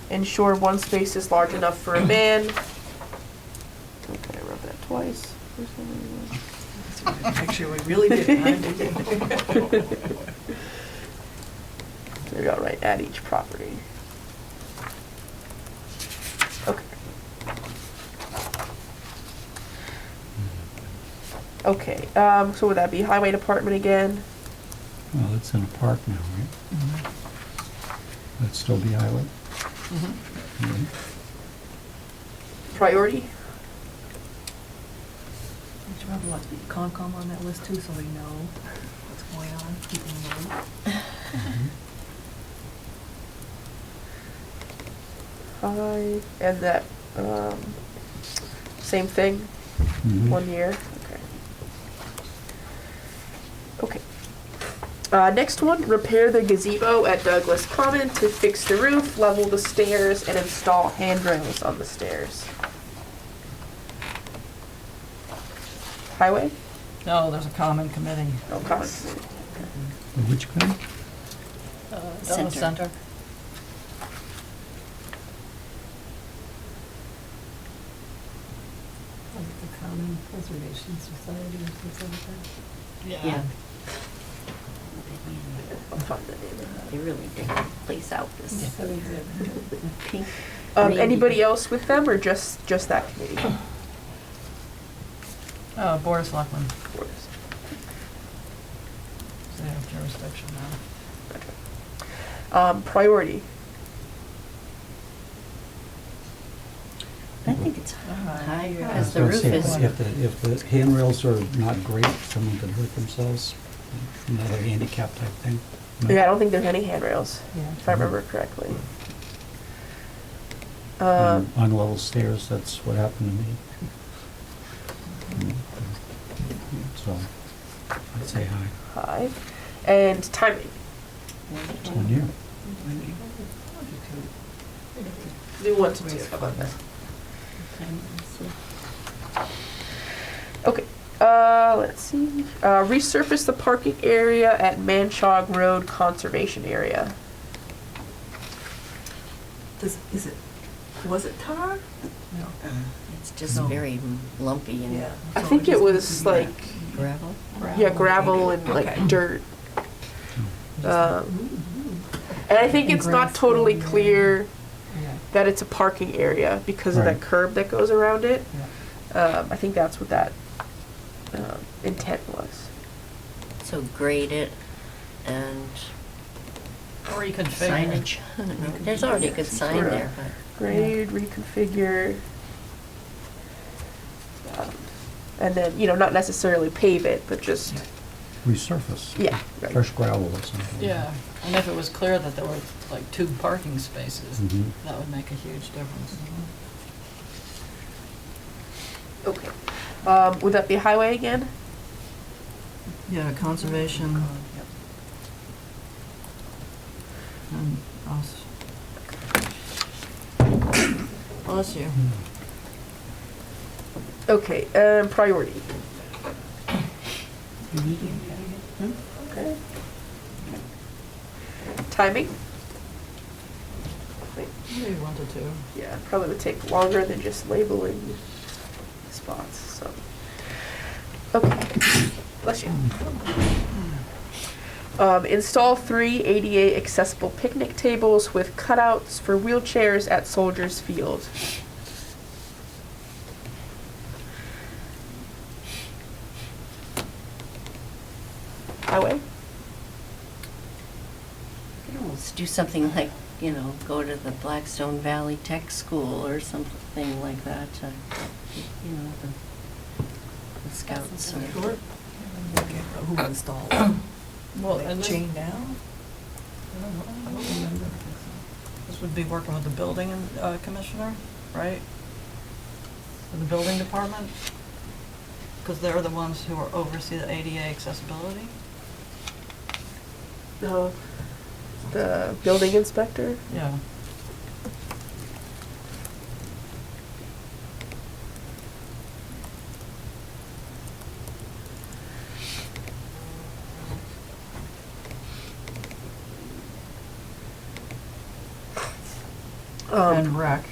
Ensure 1 space is large enough for a man. Okay, I wrote that twice. For some reason. Make sure we really did. There we go, right, at each property. Okay. Okay, so would that be highway department again? Well, it's in a park now, right? That'd still be highway? Mhm. Priority? Would you rather want Concom on that list too, so we know what's going on, keep them in the loop? Five, and that, same thing, Mhm. 1 year, okay. Okay. Next one, repair the gazebo at Douglas Common to fix the roof, level the stairs, and install handrails on the stairs. Highway? No, there's a common committee. No, Common. Which kind? Down the Center. center. Like the Common Preservation Society or something like that. Yeah. I'll find the name of that. They really did place out this So we did. pink. Anybody green. else with them, or just that committee? Board of Selectmen, so they have jurisdiction now. Priority. I think it's high I because was the gonna roof say, is, if the handrails are not great, someone could hurt themselves, another handicap type thing. No? Yeah, I don't think there's any handrails, Yeah. if I remember correctly. On level stairs, that's what happened to me. So, I'd say high. High. And timing. 1 year. Do 1 to 2, how about that? Okay, let's see. Resurface the parking area at Manchog Road Conservation Area. Was it tar? No. it's just No. very lumpy and Yeah. I So think it just was needs to be like, gravel. yeah, gravel and like Okay. dirt. And I think And it's not grass totally growing, yeah. clear Yeah. that it's a parking area because of that Right. curb that goes around it. Yeah. I think that's what that intent was. So grade it and Reconfigure. signage. There's already a good sign there, but. Grade, reconfigure. And then, not necessarily pave it, but just, Resurface. yeah, right. Fresh gravel or something. Yeah, and if it was clear that there were like 2 parking spaces, Mhm. that would make a huge difference. Okay. Would that be highway again? Yeah, conservation and us. Bless you. Okay, priority. Okay. Timing? Maybe 1 to 2. Yeah, probably would take longer than just labeling spots, so. Okay, bless you. Install 3 ADA accessible picnic tables with cutouts for wheelchairs at Soldiers Field. Highway? You could almost do something like, go to the Blackstone Valley Tech School or something like that, the scouts. or- Sure. Who installed it? Well, Like and chain down? I don't remember. This would be working with the building commissioner, right? Or the building department? Because they're the ones who are oversee the ADA accessibility. No, the building inspector. Yeah. And rec.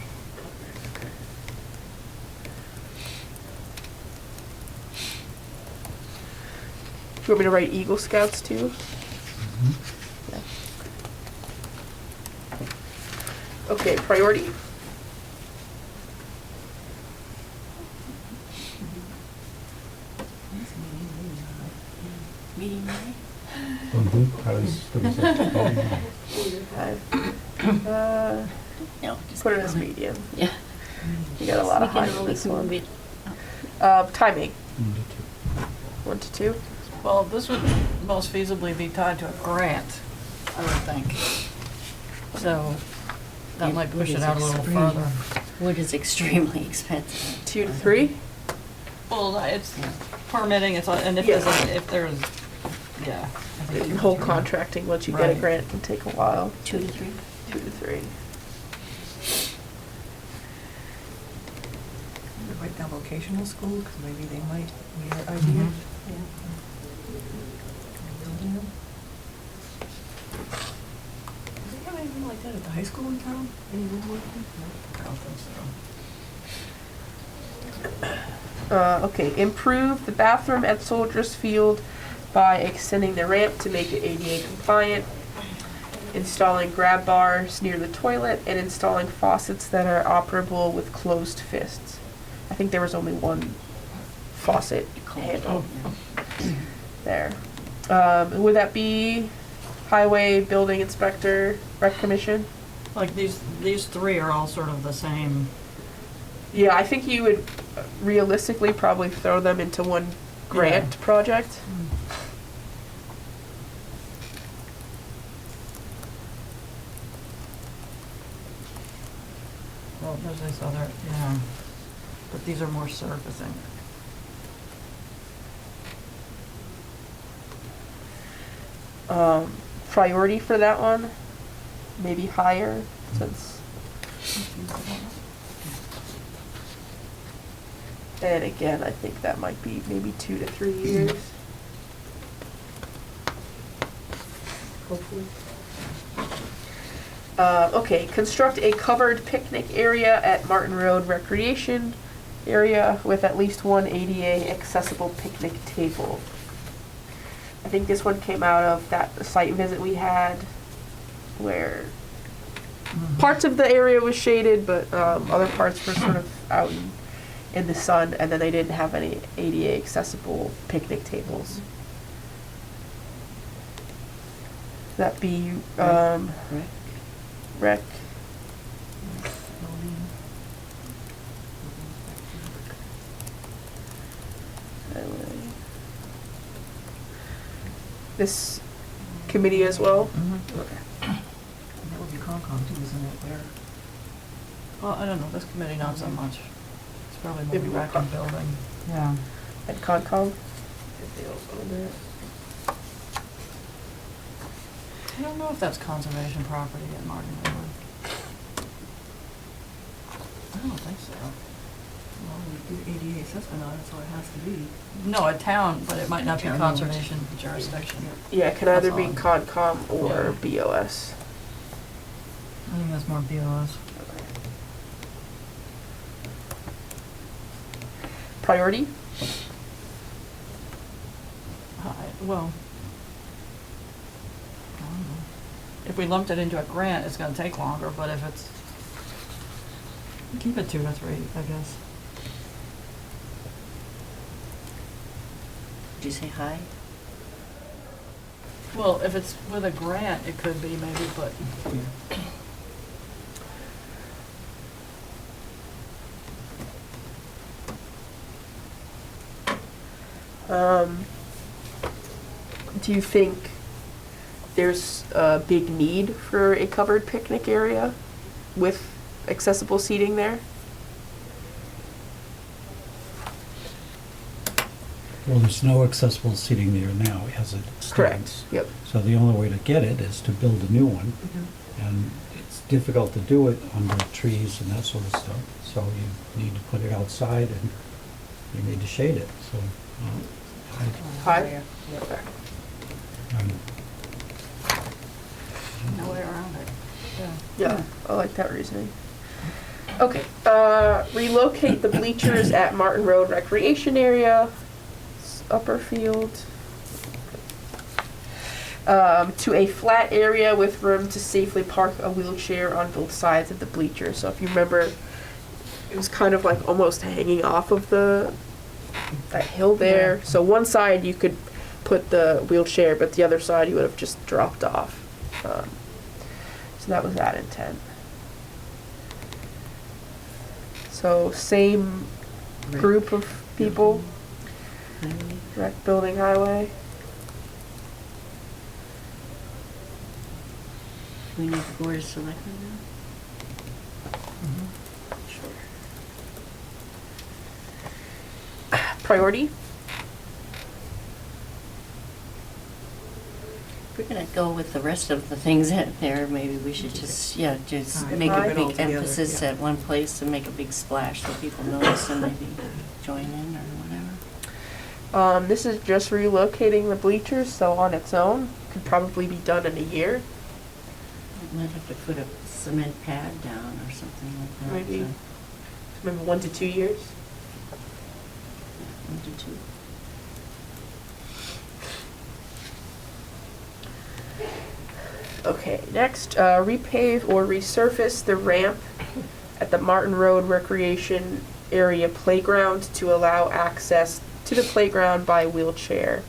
Do you want me to write Eagle Scouts too? Yeah. Okay, priority. Meeting May? How does that? No, just Put it as comment. medium. Yeah. You got a lot of We height can in this only one. move it. Timing, 1 to 2. Well, this would most feasibly be tied to a grant, I would think. So that might push it out a little further. Wood is extremely expensive. 2 to 3. Well, it's Yeah. permitting, it's, and if Yeah. there's, yeah. I think And you whole can- contracting, once you get a Right. grant, can take a while. 2 to 3? 2 to 3. Write down vocational school, because maybe they might need an idea. Mhm. Building them. Do they have anything like that at the high school in town? Any woodworking? I don't think so. Okay, improve the bathroom at Soldiers Field by extending the ramp to make it ADA compliant, installing grab bars near the toilet, and installing faucets that are operable with closed fists. I think there was only one faucet handle there. Would that be highway, building inspector, rec commission? Like these three are all sort of the same. Yeah, I think you would realistically probably throw them into one grant project. Well, there's this other, yeah, but these are more surfacing. Priority for that one, maybe higher, since, and again, I think that might be maybe 2 to 3 years. Hopefully. Okay, construct a covered picnic area at Martin Road Recreation Area with at least one ADA accessible picnic table. I think this one came out of that site visit we had where parts of the area was shaded, but other parts were sort of out in the sun, and then they didn't have any ADA accessible picnic tables. That be Right. rec. This committee as well. And that would be Concom too, isn't it, where? Well, I don't know, this committee not so much. It's probably more Maybe more rec and building. Yeah. At Concom. If they also own that. I don't know if that's conservation property at Martin Road. I don't think so. Well, we do ADA assessment on it, so it has to be. No, a town, but it might not be Town conservation jurisdiction. Yeah, it can either That's be odd. Concom or BOS. I think that's more BOS. Priority? Well, I don't know. If we lumped it into a grant, it's gonna take longer, but if it's, keep it 2 to 3, I guess. Did you say high? Well, if it's with a grant, it could be maybe, but Do you think there's a big need for a covered picnic area with accessible seating there? Well, there's no accessible seating there now as it stands. Correct, yep. So the only way to get it is to build a new one, and it's difficult to do it under trees and that sort of stuff. So you need to put it outside and you need to shade it, so. High? I'm No way around it. Yeah. Yeah, I like that reasoning. Okay, relocate the bleachers at Martin Road Recreation Area, upper field, to a flat area with room to safely park a wheelchair on both sides of the bleacher. So if you remember, it was kind of like almost hanging off of that hill there. So one side you could put the wheelchair, but the other side you would have just dropped off. So that was that intent. So same group of people, Highway. rec building highway. We need the board of selectmen now? Sure. Priority? If we're gonna go with the rest of the things out there, maybe we should just, just Alright. make Group a it all big together, emphasis yeah. at one place and make a big splash so people notice and maybe join in or whatever. This is just relocating the bleachers, so on its own, could probably be done in a year. Might have to put a cement pad down or something like that. Maybe. so, Maybe 1 to 2 years. 1 to 2. Okay, next, repave or resurface the ramp at the Martin Road Recreation Area Playground to allow access to the playground by wheelchair.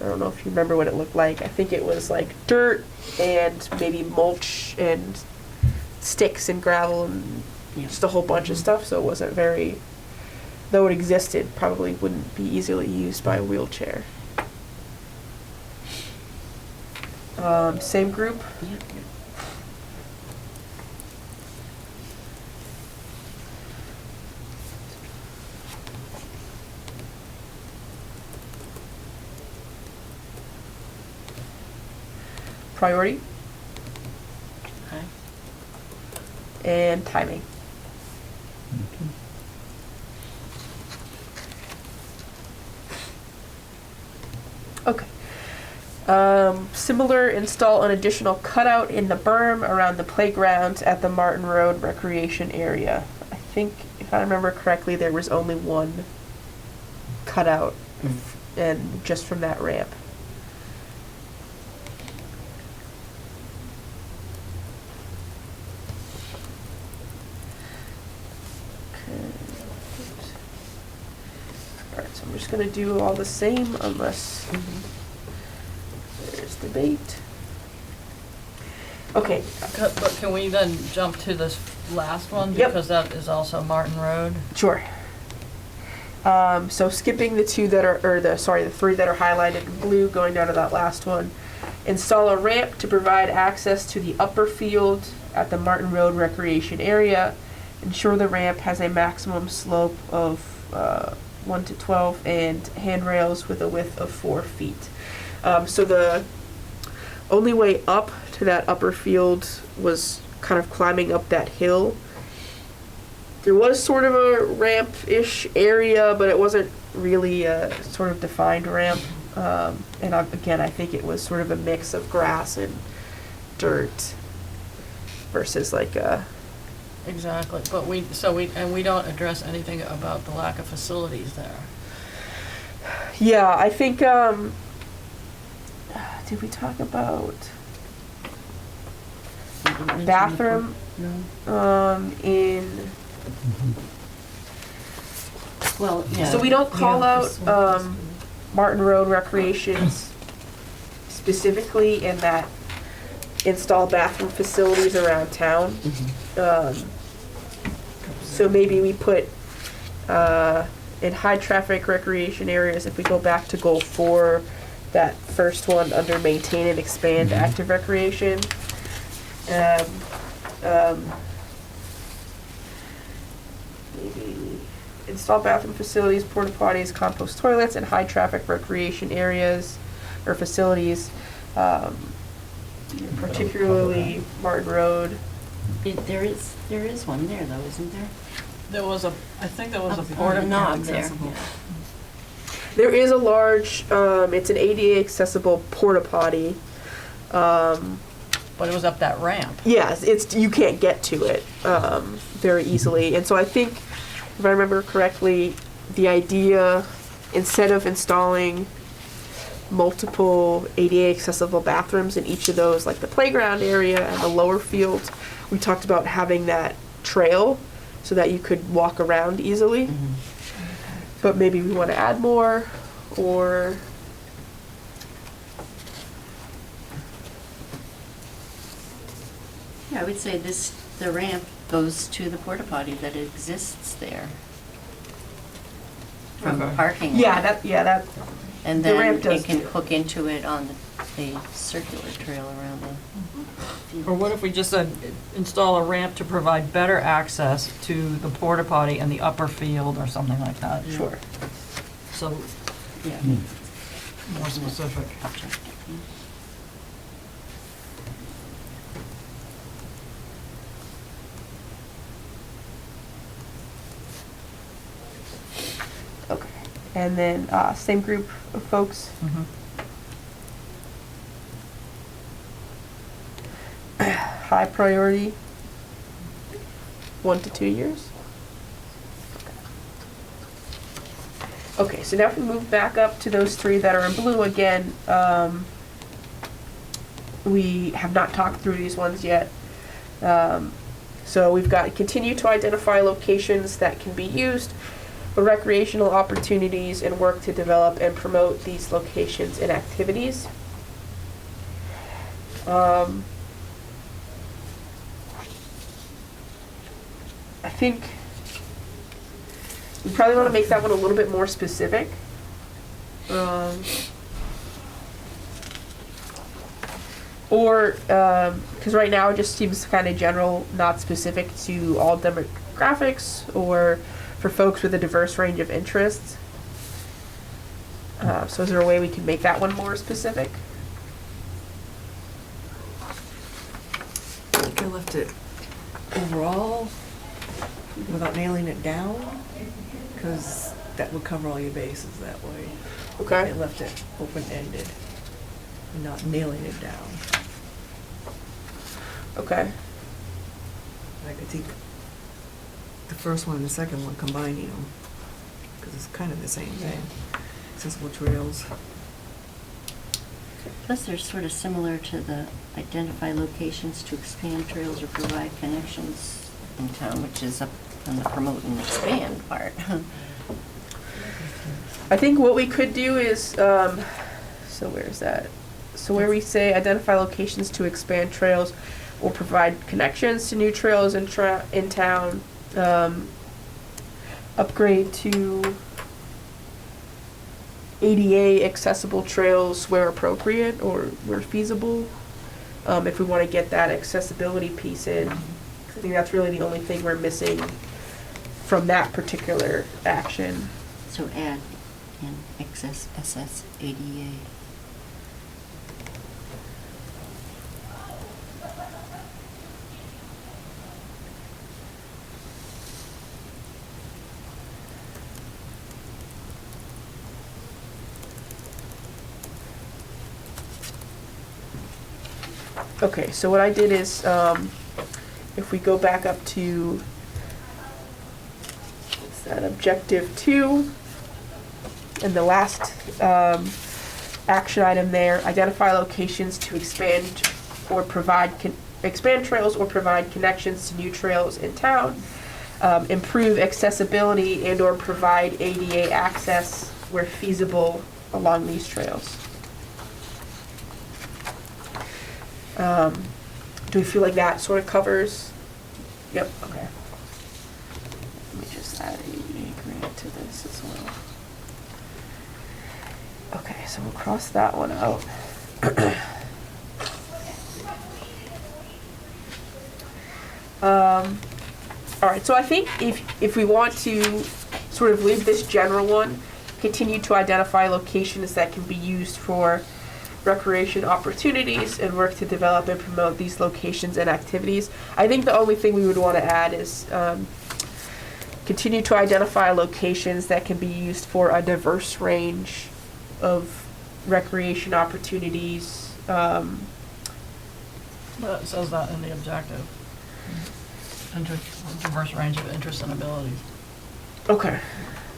I don't know if you remember what it looked like. I think it was like dirt and maybe mulch and sticks and gravel and Yeah. just a whole bunch of stuff, so it wasn't very, though it existed, probably wouldn't be easily used by a wheelchair. Same group? Yeah. Priority Aye. and timing. Okay. Similar, install an additional cutout in the berm around the playground at the Martin Road Recreation Area. I think, if I remember correctly, there was only one cutout, and just from that ramp. Alright, so I'm just gonna do all the same unless there's debate. Okay, But can we then jump to this last one? Yep. Because that is also Martin Road. sure. So skipping the two that are, or the three that are highlighted in blue, going down to that last one. Install a ramp to provide access to the upper field at the Martin Road Recreation Area. Ensure the ramp has a maximum slope of 1 to 12 and handrails with a width of 4 feet. So the only way up to that upper field was kind of climbing up that hill. There was sort of a ramp-ish area, but it wasn't really a sort of defined ramp. And again, I think it was sort of a mix of grass and dirt versus like a... Exactly, but we don't address anything about the lack of facilities there. Yeah, I think, did we talk about You didn't mention the bathroom? No? In... Well, yeah. So we don't call Yeah, out, this one is- Martin Road recreations specifically in that install bathroom facilities around town. So maybe we put, in high traffic recreation areas, if we go back to goal 4, that first one under maintain and expand active recreation. install bathroom facilities, porta potties, compost toilets, and high traffic recreation areas or facilities, particularly Martin Road. There is one there though, isn't there? There was I think there was a Up on porta the knob there. accessible. There is a large, it's an ADA accessible porta potty. But it was up that ramp. Yes, you can't get to it very easily. And so I think, if I remember correctly, the idea, instead of installing multiple ADA accessible bathrooms in each of those, like the playground area and the lower field, we talked about having that trail so that you could walk around easily. But maybe we want to add more, or Yeah, I would say the ramp goes to the porta potty that exists there. From the Okay. parking lot. yeah, that And the then ramp does it can do it. hook into it on the circular trail around the field. Or what if we just said, install a ramp to provide better access to the porta potty and the upper field or something like that? sure. So, Yeah. more specific. Objective, yeah. Okay. And then same group of folks. Mhm. High priority. 1 to 2 years. Okay, so now if we move back up to those three that are in blue again, we have not talked through these ones yet. So we've got continue to identify locations that can be used for recreational opportunities and work to develop and promote these locations and activities. I think we probably want to make that one a little bit more specific. Or, because right now it just seems kind of general, not specific to all demographics or for folks with a diverse range of interests. So is there a way we can make that one more specific? I think I left it overall without nailing it down, because that would cover all your bases that way. Okay. I left it open-ended and not nailing it down. Okay. Like, I think the first one and the second one, combining them, because it's kind of the same thing. Accessible trails. Plus, they're sort of similar to the identify locations to expand trails or provide connections in town, which is up on the promote and expand part. I think what we could do is, so where's that? So where we say identify locations to expand trails or provide connections to new trails in town, upgrade to ADA accessible trails where appropriate or where feasible, if we want to get that accessibility piece in. 'Cause I think that's really the only thing we're missing from that particular action. So add in excess SSADA. Okay, so what I did is, if we go back up to, what's that, objective 2, and the last action item there, identify locations to expand or provide, expand trails or provide connections to new trails in town, improve accessibility and or provide ADA access where feasible along these trails. Do we feel like that sort of covers? Yep, okay. Let me just add a grant to this as well. Okay, so we'll cross that one out. All right, so I think if we want to sort of leave this general one, continue to identify locations that can be used for recreation opportunities and work to develop and promote these locations and activities. I think the only thing we would want to add is continue to identify locations that can be used for a diverse range of recreation opportunities. But it says that in the objective. Diverse range of interests and abilities. Okay.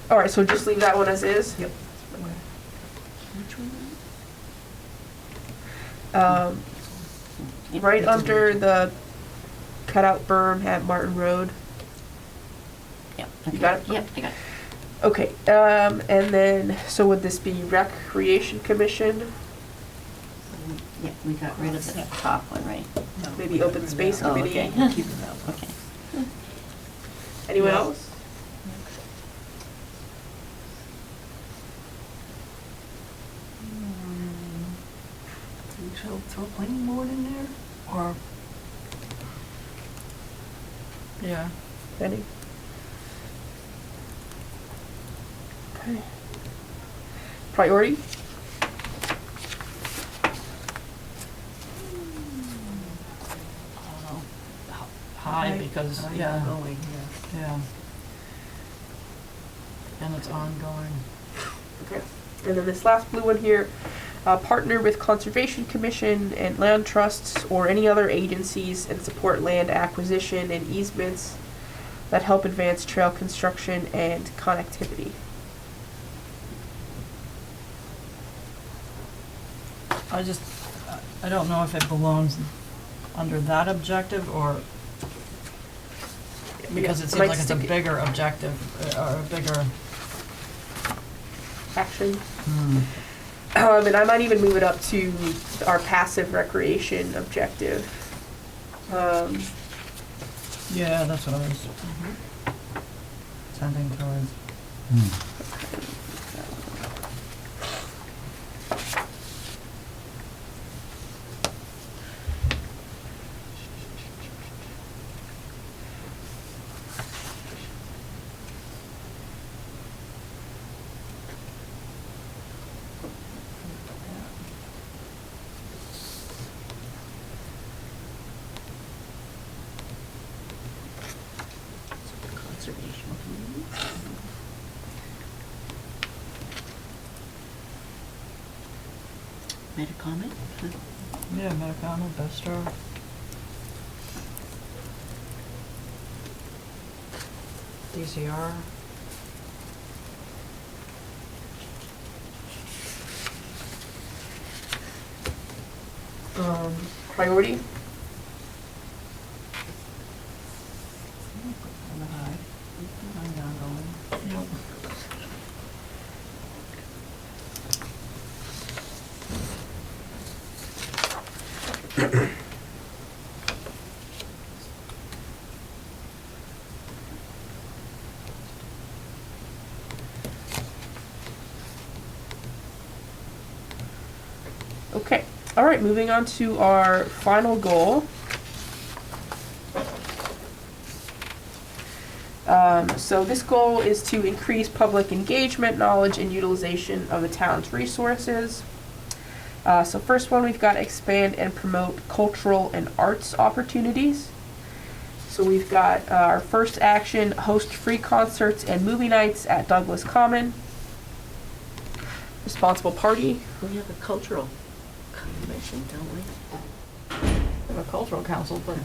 All right, so just leave that one as is? Yep. Which one? Right under the cutout berm at Martin Road. Yeah. You got it? Yep, I got it. Okay, and then, so would this be Recreation Commission? Yeah, we got rid of the top one, right? No, Maybe we got Open rid of Space that. Oh, Committee? okay. Keep it that one. Okay. Anyone Yeah. else? We shall throw planning board in there, or Yeah. Any? Okay. Priority? I don't know. High, because, high yeah, going, yeah. yeah. And it's ongoing. Okay. And then this last blue one here, partner with Conservation Commission and land trusts or any other agencies and support land acquisition and easements that help advance trail construction and connectivity. I don't know if it belongs under that objective or, because it I seems might like it's a stick it- bigger objective, or a bigger, Action. hmm. And I might even move it up to our passive recreation objective. Yeah, that's what I was tending towards. Conservation committee. Made a comment? Yeah, Metacama, Bestro. DCR. Priority? On the high. Ongoing. Yep. Okay. All right, moving on to our final goal. So this goal is to increase public engagement, knowledge, and utilization of the town's resources. So first one, we've got expand and promote cultural and arts opportunities. So we've got our first action, host free concerts and movie nights at Douglas Common. Responsible party. We have a cultural commission, don't we? We have a cultural council, but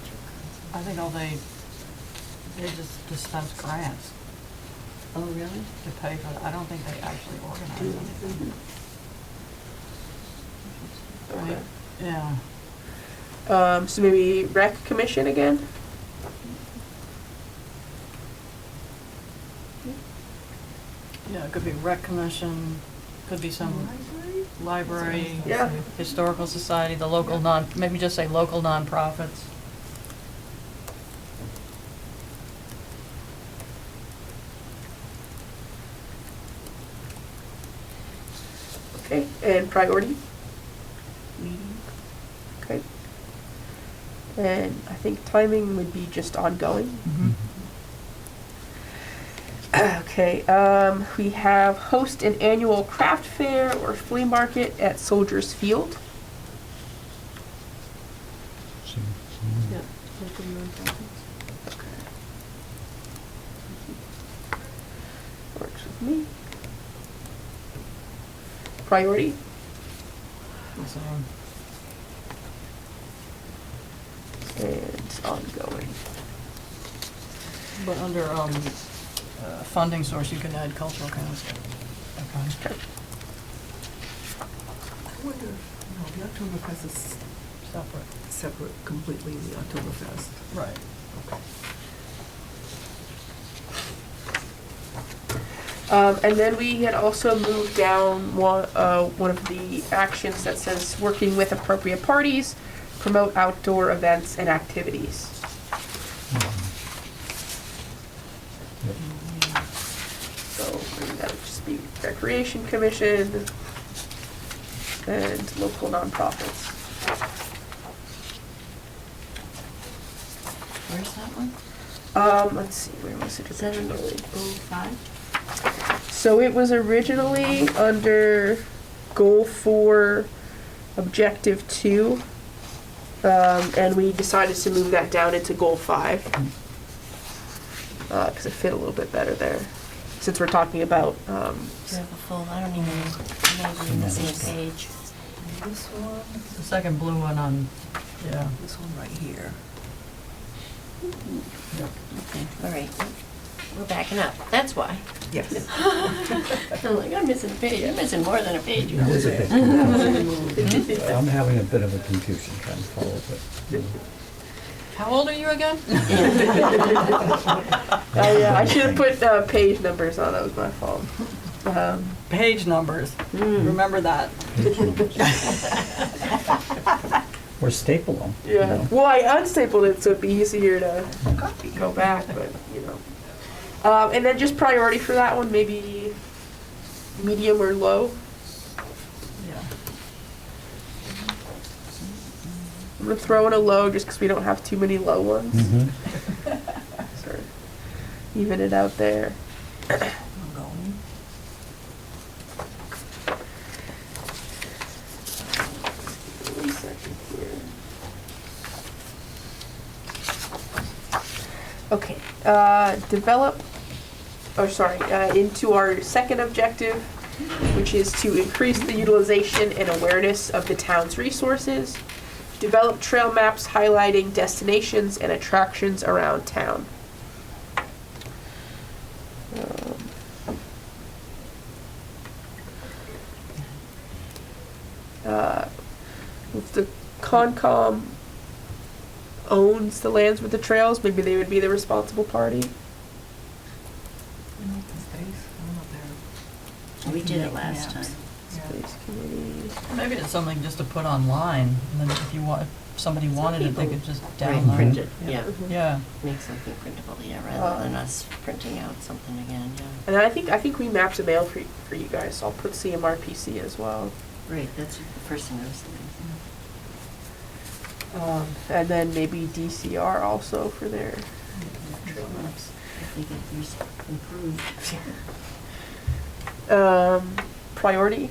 I think they just dispense grants Oh, really? to pay for it. I don't think they actually organize anything. Right? Yeah. So maybe rec commission again? Yeah, it could be rec commission, could be some library, Yeah. historical society, the local maybe just say local nonprofits. Okay, and priority? Okay. And I think timing would be just ongoing. Okay, we have host an annual craft fair or flea market at Soldiers Field. So, Yeah. Local nonprofits. Okay. Works with me. Priority? So, And ongoing. but under, funding source, you can add cultural council. Okay. I wonder, no, the Oktoberfest is Separate. separate completely, the Oktoberfest. Right. And then we had also moved down one of the actions that says working with appropriate parties, promote outdoor events and activities. So that would just be Recreation Commission and local nonprofits. Where's that one? Let's see, where was it Is that under originally? 05? So it was originally under Goal 4, Objective 2, and we decided to move that down into Goal 5, because it fit a little bit better there, since we're talking about, Do you have a full, I don't even, I might be in the same page. This one, The second blue one on, yeah. this one right here. Okay, all right. We're backing up. That's why. Yes. I'm like, I'm missing a page. I'm missing more than a page. It is a bit confusing. I'm having a bit of a confusion trying to follow it. How old are you again? I should have put page numbers on, that was my fault. Page numbers. Remember that. Or staple them. you Yeah, know. well, I unstapled it so it'd be easier to go back, but, you know. And then just priority for that one, maybe medium or low. Yeah. I'm gonna throw in a low just because we don't have too many low ones. Mhm. Sort of even it out there. I'm going. Wait a second here. Okay, into our second objective, which is to increase the utilization and awareness of the town's resources. Develop trail maps highlighting destinations and attractions around town. If the Concom owns the lands with the trails, maybe they would be the responsible party. Open space, I'm not there. We did it last time. Space committee. Maybe it's something just to put online, and then if you want, if somebody wanted it, they could just Right, download print it. it, yeah. Yeah. Make something printable, yeah, rather than us printing out something again, yeah. And I think we mapped a mail for you guys, so I'll put CMRPC as well. Right, that's the first thing I was thinking. And then maybe DCR also for their Trail maps, if they get these improved. priority.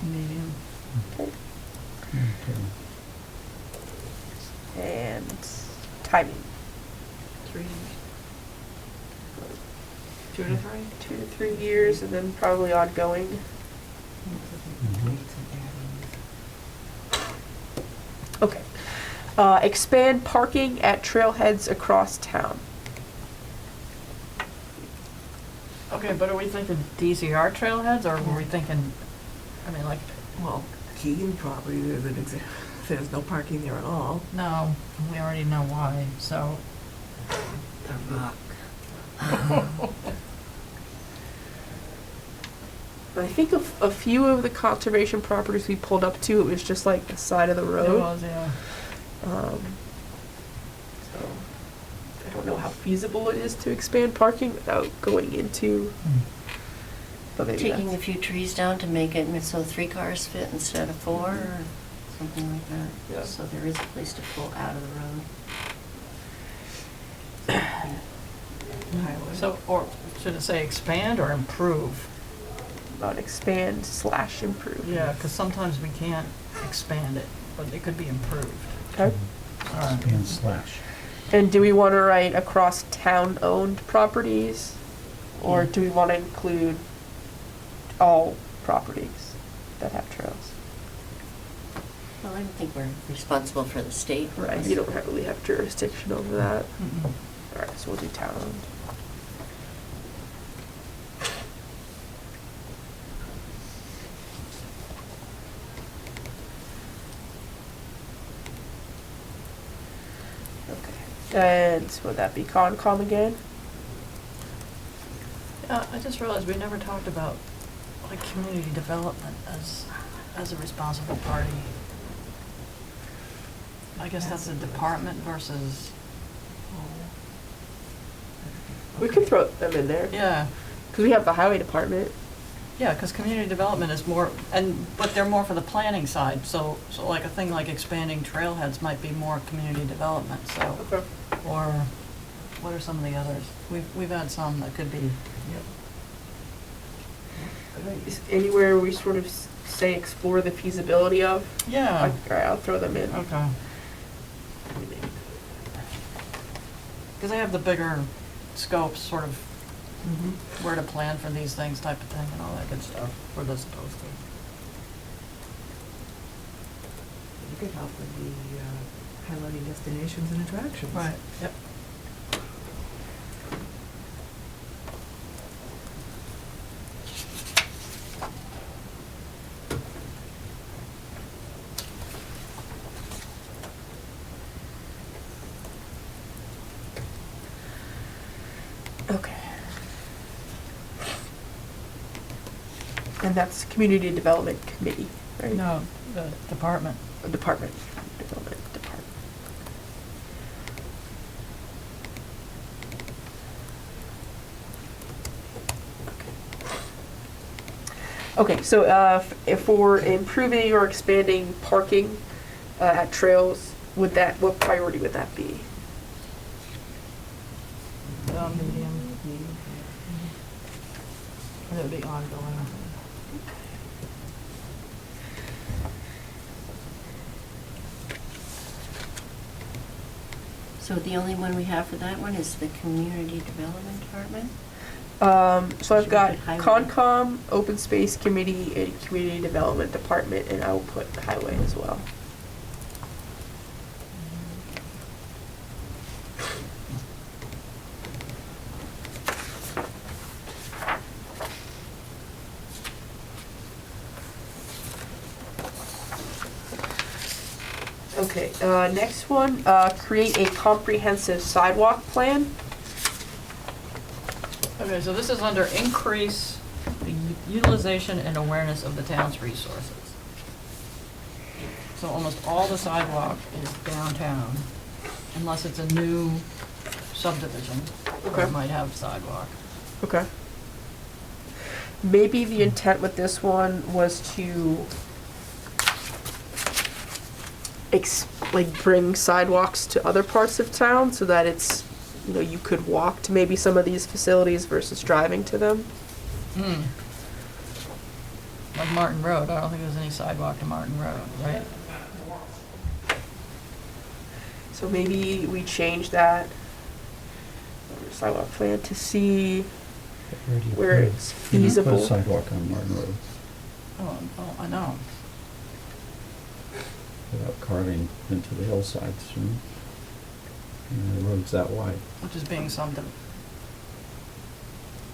Medium. Okay. Okay. And timing. 3 2 to 3? 2 to 3 years, and then probably ongoing. Okay. Expand parking at trailheads across town. Okay, but are we thinking DCR trailheads, or were we thinking, I mean, like, Well, Keegan property, there's an example, there's no parking there at all. no, we already know why, so. The rock. I think a few of the conservation properties we pulled up to, it was just like the side of the It road. was, yeah. So I don't know how feasible it is to expand parking without going into. But maybe Taking a that's- few trees down to make it so 3 cars fit instead of 4, or something like that. Yeah. So there is a place to pull out of the road. highway. So, or should it say expand or improve? About expand slash improve. Yeah, because sometimes we can't expand it, but it could be improved. Okay. All right. And slash. And do we want to write across town-owned properties? Or do we want to include all properties that have trails? Well, I don't think we're responsible for the state. Right, you don't really have jurisdiction over that. Mm-mm. Alright, so we'll do town-owned. Okay, and would that be Concom again? I just realized we never talked about like community development as a responsible party. I guess that's a department versus, We can throw them in there, yeah, because we have the highway department. yeah, because community development is more, but they're more for the planning side, so like a thing like expanding trailheads might be more community development, so. Okay. Or what are some of the others? We've had some that could be, Is anywhere we sort of say explore the feasibility of? yeah, Alright, I'll throw them in. okay. Because they have the bigger scopes, sort of where to plan for these things type of thing and all that good stuff, where they're supposed to. You could help with the highlighting destinations and attractions. Yep. Okay. And that's Community Development Committee, right? No, the department. Department. Development Department. Okay, so if we're improving or expanding parking at trails, what priority would that be? Medium. And it would be ongoing. So the only one we have for that one is the Community Development Department? So I've Should we got put highway? Concom, Open Space Committee, and Community Development Department, and I will put highway as well. Okay, next one, create a comprehensive sidewalk plan. Okay, so this is under increase the utilization and awareness of the town's resources. So almost all the sidewalk is downtown, unless it's a new subdivision, where Okay. it might have sidewalk. Okay. Maybe the intent with this one was to bring sidewalks to other parts of town so that it's, you could walk to maybe some of these facilities versus driving to them. Hmm. Like Martin Road, I don't think there's any sidewalk to Martin Road, right? So maybe we change that sidewalk plan to see where it's You didn't put feasible. a sidewalk on Martin Road Oh, I know. without carving into the hillsides, you know? And the road's that wide. Which is being something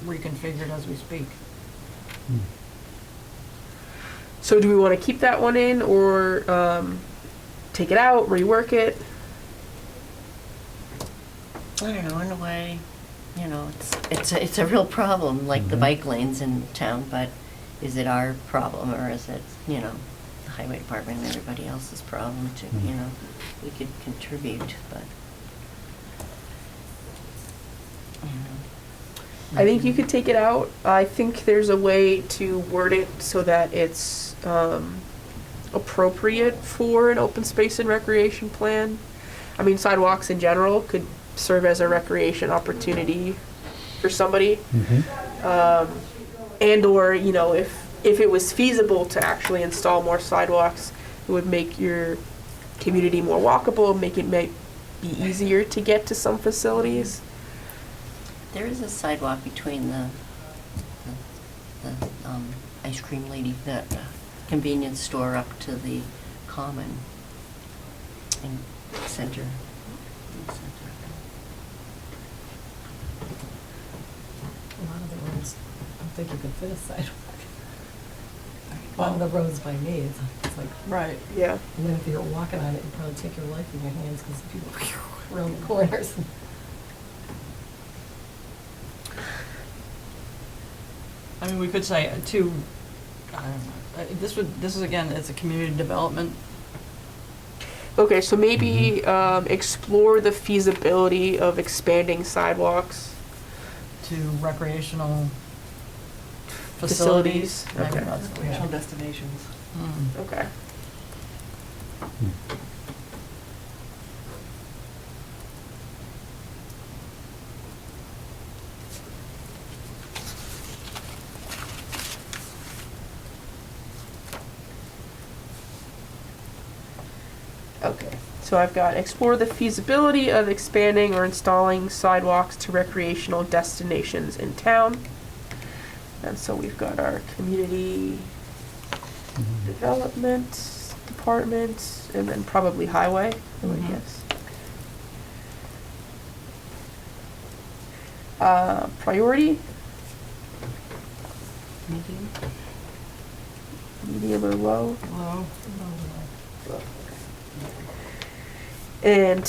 reconfigured as we speak. Hmm. So do we want to keep that one in or take it out, rework it? I don't know, in a way, it's a real problem, like the Mhm. bike lanes in town, but is it our problem or is it, the highway department and everybody else's problem to, Mhm. we could contribute, but, I think you could take it out. I think there's a way to word it so that it's appropriate for an open space and recreation plan. I mean, sidewalks in general could serve as a recreation opportunity for somebody. Mhm. And or, you know, if it was feasible to actually install more sidewalks, it would make your community more walkable, make it be easier to get to some facilities. There is a sidewalk between the ice cream lady, the convenience store up to the common and center. A lot of the roads, I don't think you could fit a sidewalk. A lot of the roads by me, it's like, Right. Yeah. and then if you're walking on it, you'd probably take your life in your hands because people around the corners. I mean, we could say to, I don't know, this is again, it's a community development. Okay, so maybe explore the feasibility of expanding sidewalks. To recreational facilities. Maybe Okay. that's the way. Recreational destinations. Hmm. Okay. Okay, so I've got explore the feasibility of expanding or installing sidewalks to recreational destinations in town. And so we've got our community Mhm. development department, and then probably highway, I would Mhm. guess. Priority, Medium? medium or low? Hello? And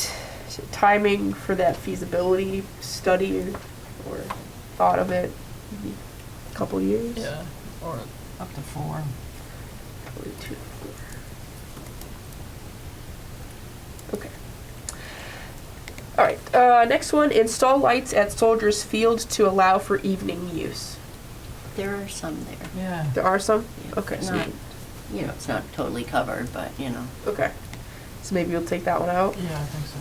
timing for that feasibility study or thought of it, maybe a couple years? Yeah, or up to 4. Probably 2 to 4. Okay. All right, next one, install lights at Soldiers Field to allow for evening use. There are some there. Yeah. There are some? Yeah. Okay, so, Not, you know, it's not totally covered, but, you know. okay. So maybe we'll take that one out? Yeah, I think so.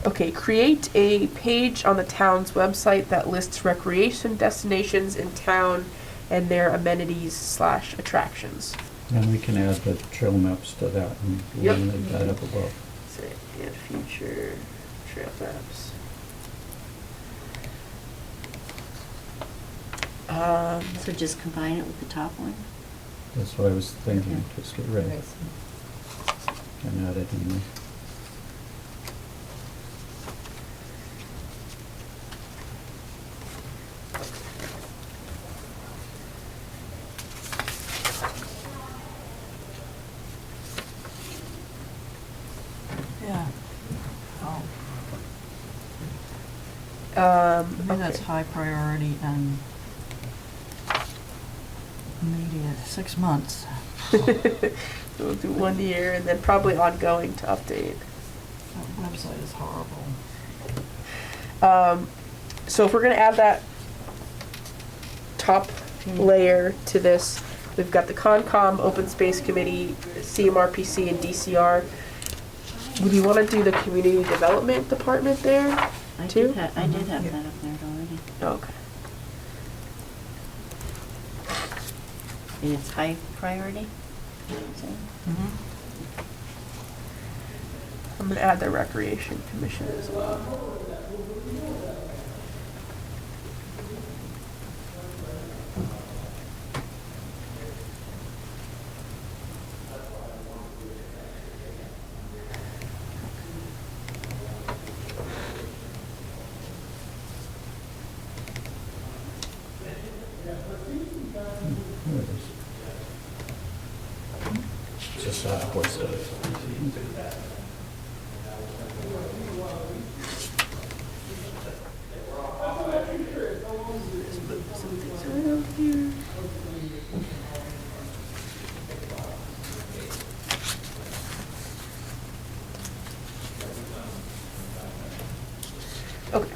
Okay. Okay, create a page on the town's website that lists recreation destinations in town and their amenities/attractions. And we can add the trail maps to that and Yep. eliminate that up above. Say, add future trail maps. So just combine it with the top one? That's what I was thinking, Okay. just get rid Okay, of so and add it in there. Yeah. Oh, I think that's Okay. high priority and immediate, 6 months. So we'll do 1 year and then probably ongoing to update. That website is horrible. So if we're gonna add that top layer to this, we've got the Concom, Open Space Committee, CMRPC, and DCR. Would you wanna do the Community Development Department there? I Two? did have Yeah. that up there already. Okay. And it's high priority? So, Mm-hmm. I'm gonna add the Recreation Commission as well. There it is. Just horse stuff. Right over here. Okay.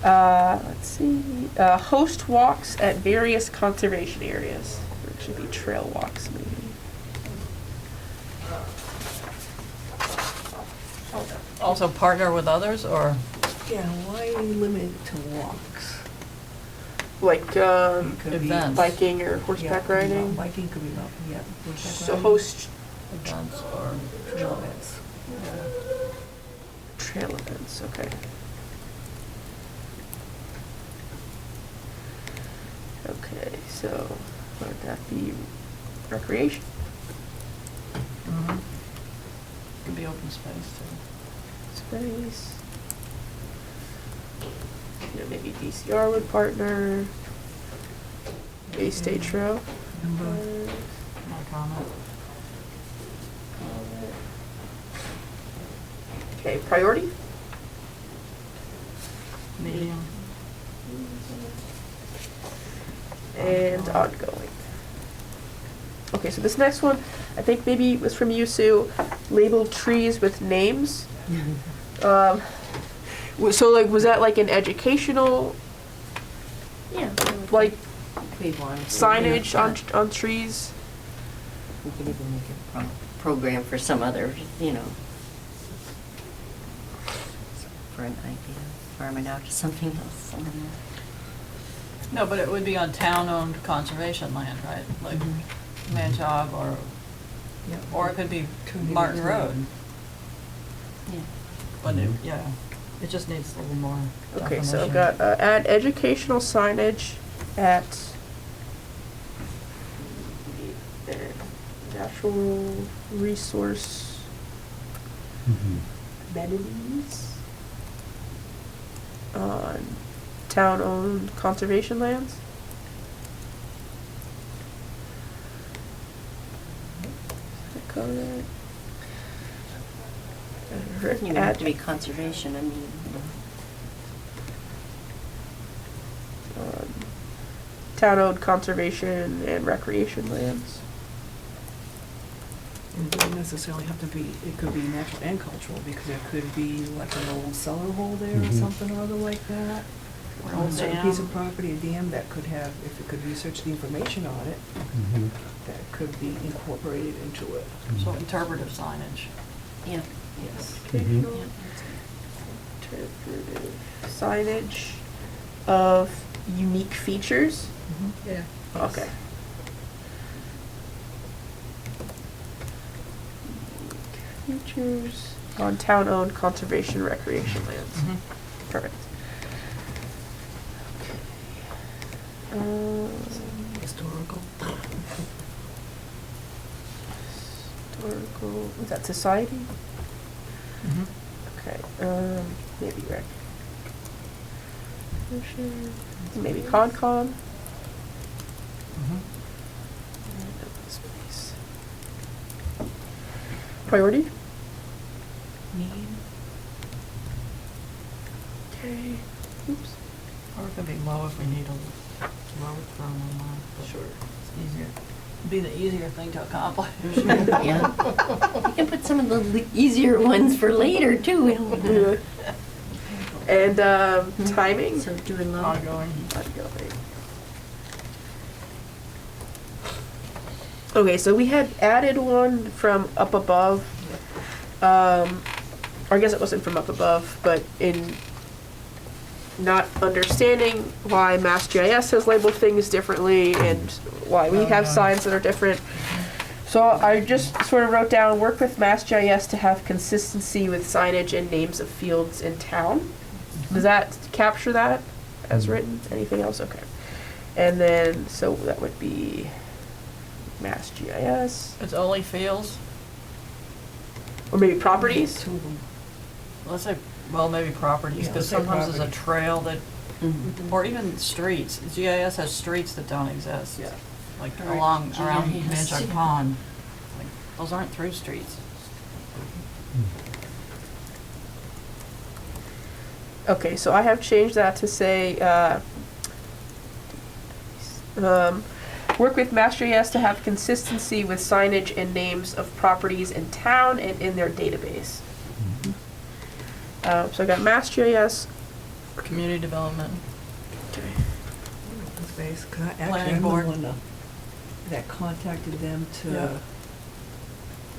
Let's see. Host walks at various conservation areas. Or it should be trail walks, maybe. Also partner with others, or? Yeah, why limit it to walks? Like, It could be- Events. biking or horseback Yeah, riding? biking could be, yeah. horseback So riding, host Events or trail events. trail events, okay. Okay, so would that be recreation? could be open space too. Space. You know, maybe DCR would partner. Bay State Trail. Number, No comment. Okay, priority? Medium. And ongoing. Okay, so this next one, I think maybe was from you, Sue, labeled trees with names. So like, was that like an educational, Yeah. like If we wanted to. signage Yeah. on trees? We could even make a program for some other, you know, for an idea, farming out to something else. I don't know. No, but it would be on town-owned conservation land, right? Like Manchog yeah. or it could be Could be Martin next Road. Yeah. But it, yeah, it just needs a little more Okay, so I've definition. got, add educational signage at natural resource Mhm. amenities on town-owned conservation lands. Does that cover that? Doesn't even have to be conservation, I mean, Town-owned conservation and recreation lands. And it doesn't necessarily have to be, it could be natural and cultural, because there could be like an old cellar hole there or Mhm. something or other like that. Or Or a old certain piece dam. of property, a dam that could have, if it could research the information on it, Mhm. that could be incorporated into it. So interpretive signage. yeah. Yes. Mhm. Educational, interpretive signage of unique features. Yeah. Okay. Features on town-owned conservation recreation lands. Perfect. Historical. Historical, is that society? Okay, maybe rec. Maybe Concom. Space. Priority? Need. Okay, oops. Or it could be low if we need a low thrown in there. but Sure. It's easier. Be the easier thing to accomplish. Yeah. You can put some of the easier ones for later too. And, timing? So doing low. Ongoing. Ongoing. Okay, so we had added one from up above. Or I guess it wasn't from up above, but in not understanding why MassGIS has labeled things differently and why we have signs that are different. So I just sort of wrote down, work with MassGIS to have consistency with signage and names of fields in town. Does that capture that as written? Anything else? Okay. And then, so that would be MassGIS, It's only fields. or maybe properties? Two of them. Let's say, well, maybe properties, Yeah, because let's say sometimes there's a property. trail that, Mhm. or even streets. GIS has streets that don't exist. Yeah. Like Right, around GIS, Manchog yeah. Pond. Like, those aren't through streets. Okay, so I have changed that to say, work with MassGIS to have consistency with signage and names of properties in town and in their database. So I got MassGIS. Community development. Open space, 'cause I Planning actually, I'm the board. one that contacted them Yeah. to,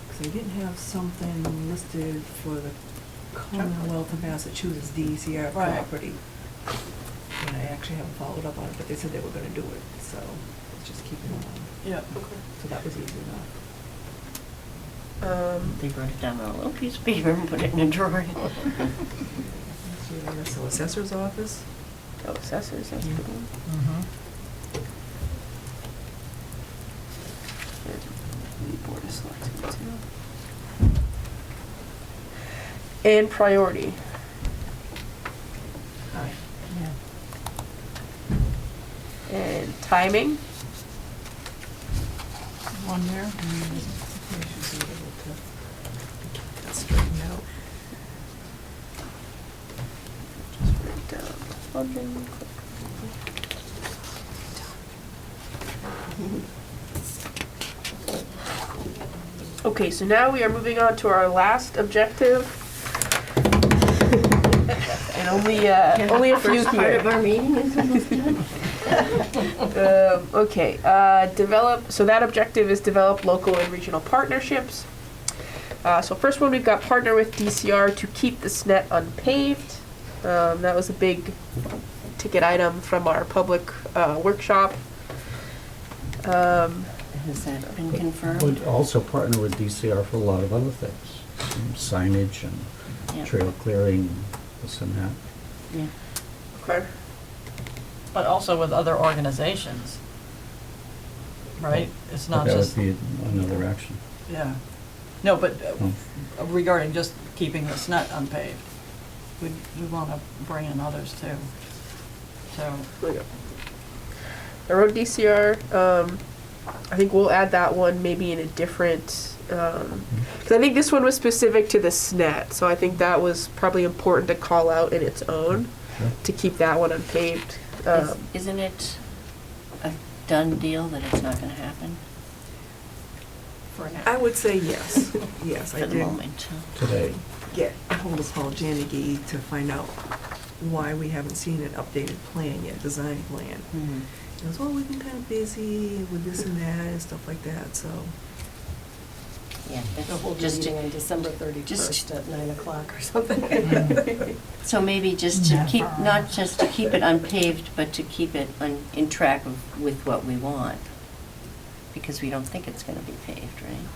because they didn't have something listed for the Commonwealth of Massachusetts DECR Right. property. And I actually haven't followed up on it, but they said they were gonna do it, so let's just keep it on. Yeah. So that was easy enough. They wrote it down on a little piece of paper and put it in a drawer. So assessor's office, Oh, assessors, that's a good one. Mm-hmm. And Board of Selectmen too. And priority. Yeah. And timing. One there. we should be able to get that straightened out. Just write down funding. Okay, so now we are moving on to our last objective. And only a few First part of here. our meeting is almost done. Okay, develop, so that objective is develop local and regional partnerships. So first one, we've got partner with DCR to keep the SNET unpaved. That was a big ticket item from our public workshop. Has that been confirmed? Would also partner with DCR for a lot of other things, signage and Yeah. trail clearing, this and that. Yeah. Okay. But also with other organizations, right? It's not That just, would be another action. yeah. No, but Oh. regarding just keeping the SNET unpaved, we want to bring in others too. So, There we go. The road DCR, I think we'll add that one maybe in a different, because I think this one was specific to the SNET, so I think that was probably important to call out in its own, Sure. to keep that one unpaved. Isn't it a done deal that it's not gonna happen? For I now, would say yes, yes, I for the did moment. Today, get ahold of Paul Janegy to find out why we haven't seen an updated plan yet, design plan. Mhm. He goes, well, we've been kind of busy with this and that and stuff like that, so. Yeah, The whole just meeting to, on December 31st just- at 9 o'clock or something. so maybe just to keep, not just to keep it unpaved, but to keep it in track with what we want. Because we don't think it's gonna be paved, right?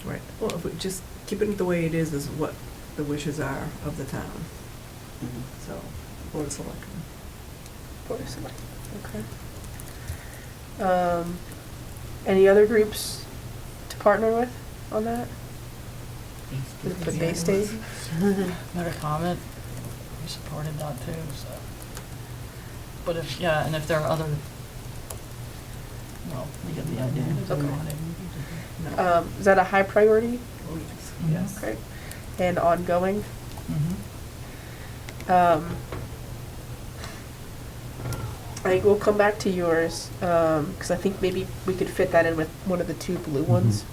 Right. Well, if we just keep it the way it is what the wishes are of the town, Mhm. so, Board of Selectmen. Board of Selectmen, okay. Any other groups to partner with on that? With the Bay State? another comment, we supported that too, so. But if, yeah, and if there are other, well, we get the idea. Okay. No. Is that a high priority? Oh, yes, Mhm. yes. Okay. And ongoing? Mhm. I think we'll come back to yours, because I think maybe we could fit that in with one of the two blue ones.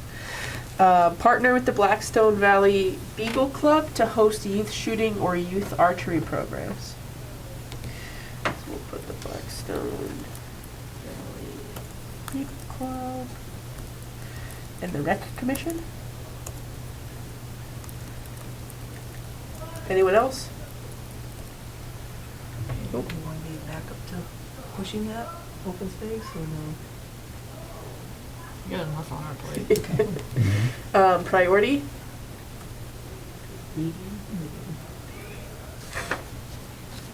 Partner with the Blackstone Valley Beagle Club to host youth shooting or youth archery programs. So we'll put the Blackstone Valley Beagle Club. And the Rec Commission? Anyone else? Nope. You want me back up to pushing that, open space, or no? You got enough on our plate. Priority?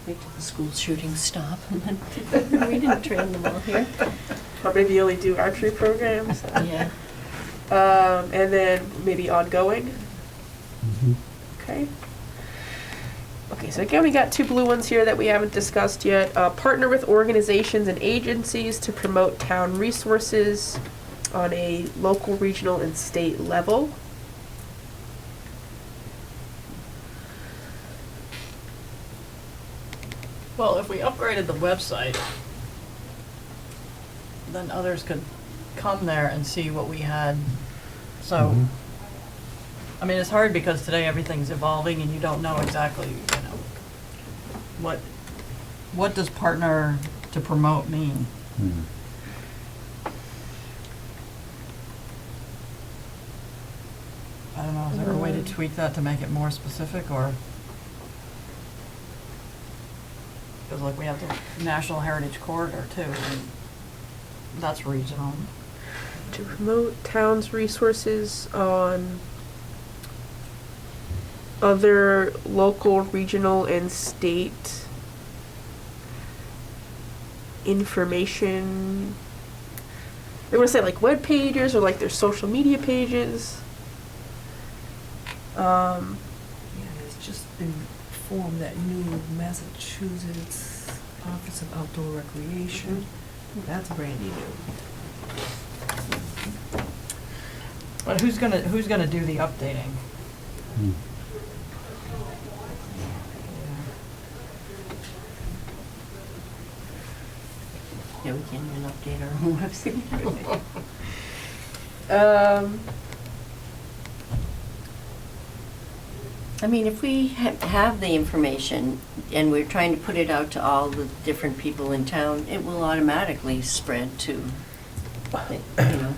Wait till the school shootings stop and then, we didn't train them all here. Or maybe only do archery programs? Yeah. And then maybe ongoing? Mhm. Okay. Okay, so again, we got two blue ones here that we haven't discussed yet. Partner with organizations and agencies to promote town resources on a local, regional, and state level. Well, if we upgraded the website, then others could come there and see what we had. So, Mhm. I mean, it's hard because today everything's evolving and you don't know exactly, what does partner to promote mean? Mhm. I don't know, is there a way to tweak that to make it more specific or? Because like we have the National Heritage Corridor too, and that's rezoned. To promote town's resources on other local, regional, and state information. They want to say like web pages or like their social media pages. Yeah, it's just been formed, that new Massachusetts Office of Outdoor Recreation. That's brandy new. But who's gonna do the updating? Hmm. Yeah, we can't even update our own website. I mean, if we have the information and we're trying to put it out to all the different people in town, it will automatically spread to, you know,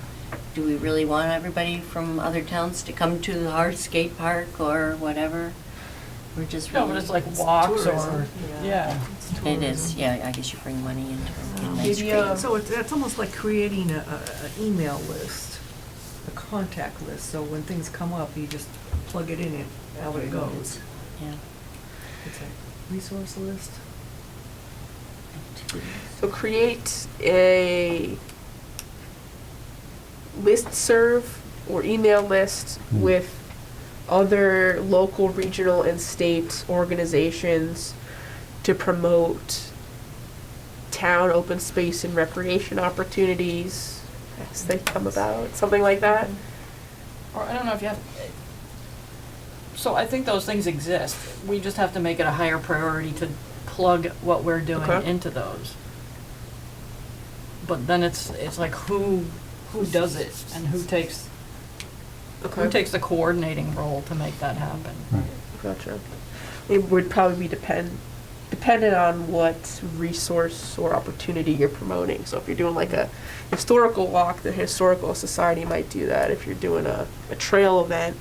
do we really want everybody from other towns to come to our skate park or whatever? We're just No, really. but it's like walks or, tourism, yeah. It is, yeah, I guess you bring money into it. in Main Street. So that's almost like creating an email list, a contact list, so when things come up, you just plug it in and out it goes. Yeah. It's a resource list. So create a listserv or email list with other local, regional, and state organizations to promote town open space and recreation opportunities as they come about, something like that. Or I don't know if you have, so I think those things exist. We just have to make it a higher priority to plug what we're doing Okay. into those. But then it's like who does it and who takes the coordinating role to make that happen. Right. Gotcha. It would probably be dependent on what resource or opportunity you're promoting. So if you're doing like a historical walk, the Historical Society might do that. If you're doing a trail event,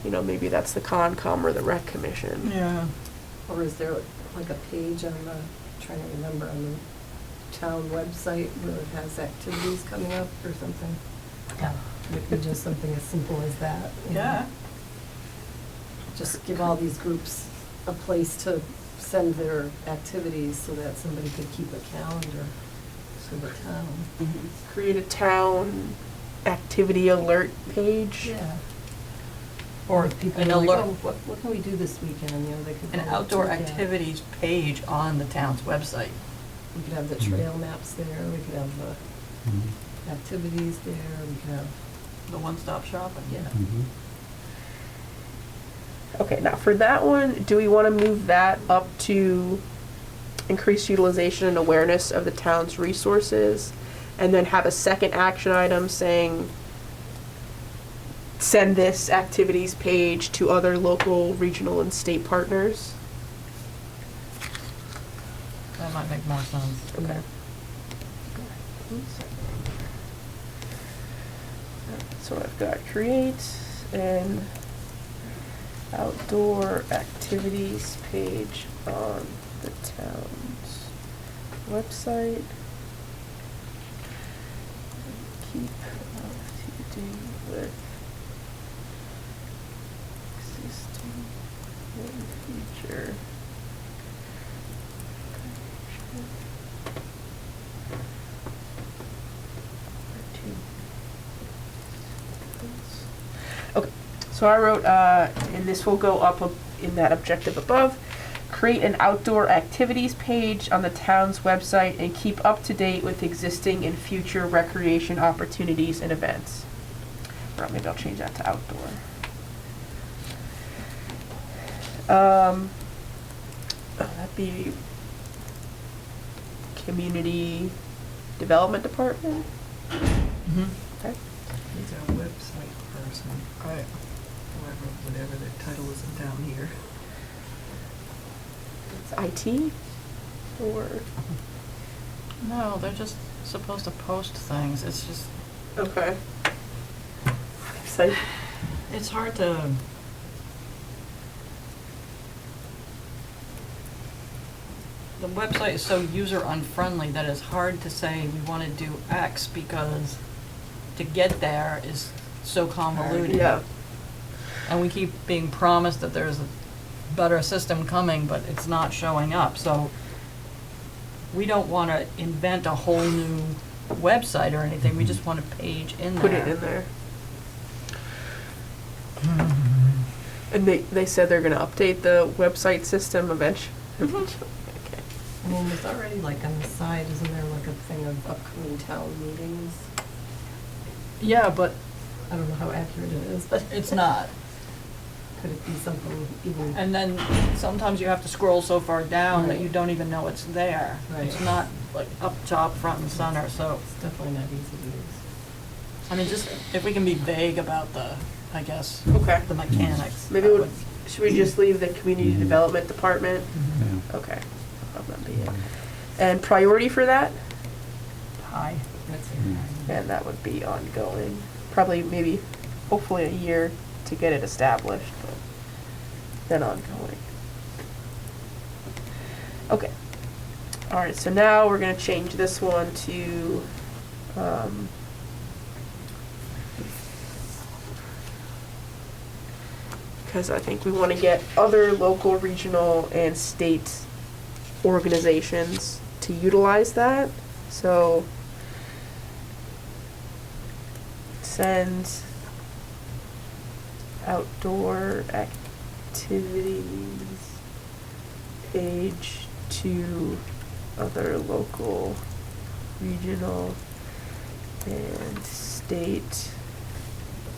you know, maybe that's the Concom or the Rec Commission. Yeah. Or is there like a page on the, trying to remember, on the town website where it has activities coming up or something? Yeah. Maybe just something as simple as that. you know? Yeah. Just give all these groups a place to send their activities so that somebody could keep a calendar for the town. Create a town activity alert page. Yeah. Or People an are like, alert, oh, what can we do this weekend, you know, they could. an go outdoor look at- activities page on the town's website. We could have the trail maps there, we could have the Mhm. activities there, we could have, The one-stop shopping. yeah. Mhm. Okay, now for that one, do we want to move that up to increased utilization and awareness of the town's resources? And then have a second action item saying, send this activities page to other local, regional, and state partners? That might make more sense. Okay. So I've got create an outdoor activities page on the town's website. Keep up to date with existing and future. Okay, so I wrote, and this will go up in that objective above, create an outdoor activities page on the town's website and keep up to date with existing and future recreation opportunities and events. Or maybe I'll change that to outdoor. That'd be community development department. Mm-hmm. Okay. He's our website person, Right. whatever their title is down here. It's IT or No, they're just supposed to post things. It's just, okay. Website. it's hard to. the website is so user unfriendly that it's hard to say we wanna do X because to get there is so convoluted. Yeah. And we keep being promised that there's a better system coming, but it's not showing up, so we don't wanna invent a whole new website or anything, we just want a page in there. Put it in there. And they said they're gonna update the website system eventually. Okay. I mean, there's already like on the side, isn't there like a thing of upcoming town meetings? Yeah, but I don't know how accurate it is, but it's not. could it be something even, And then sometimes you have to scroll so far down that you don't even know it's there. It's Right. not like up top, front and center, so, it's definitely not easy to use. I mean, just if we can be vague about the, I guess, Okay. the mechanics. Maybe that we should we just leave the community development department? Yeah. Okay. Have that be it. And priority for that? High. That's And that would be ongoing. Probably maybe, hopefully a year to get it established, but then ongoing. Okay. All right, so now we're gonna change this one to, because I think we want to get other local, regional, and state organizations to utilize that. So send outdoor activities page to other local, regional, and state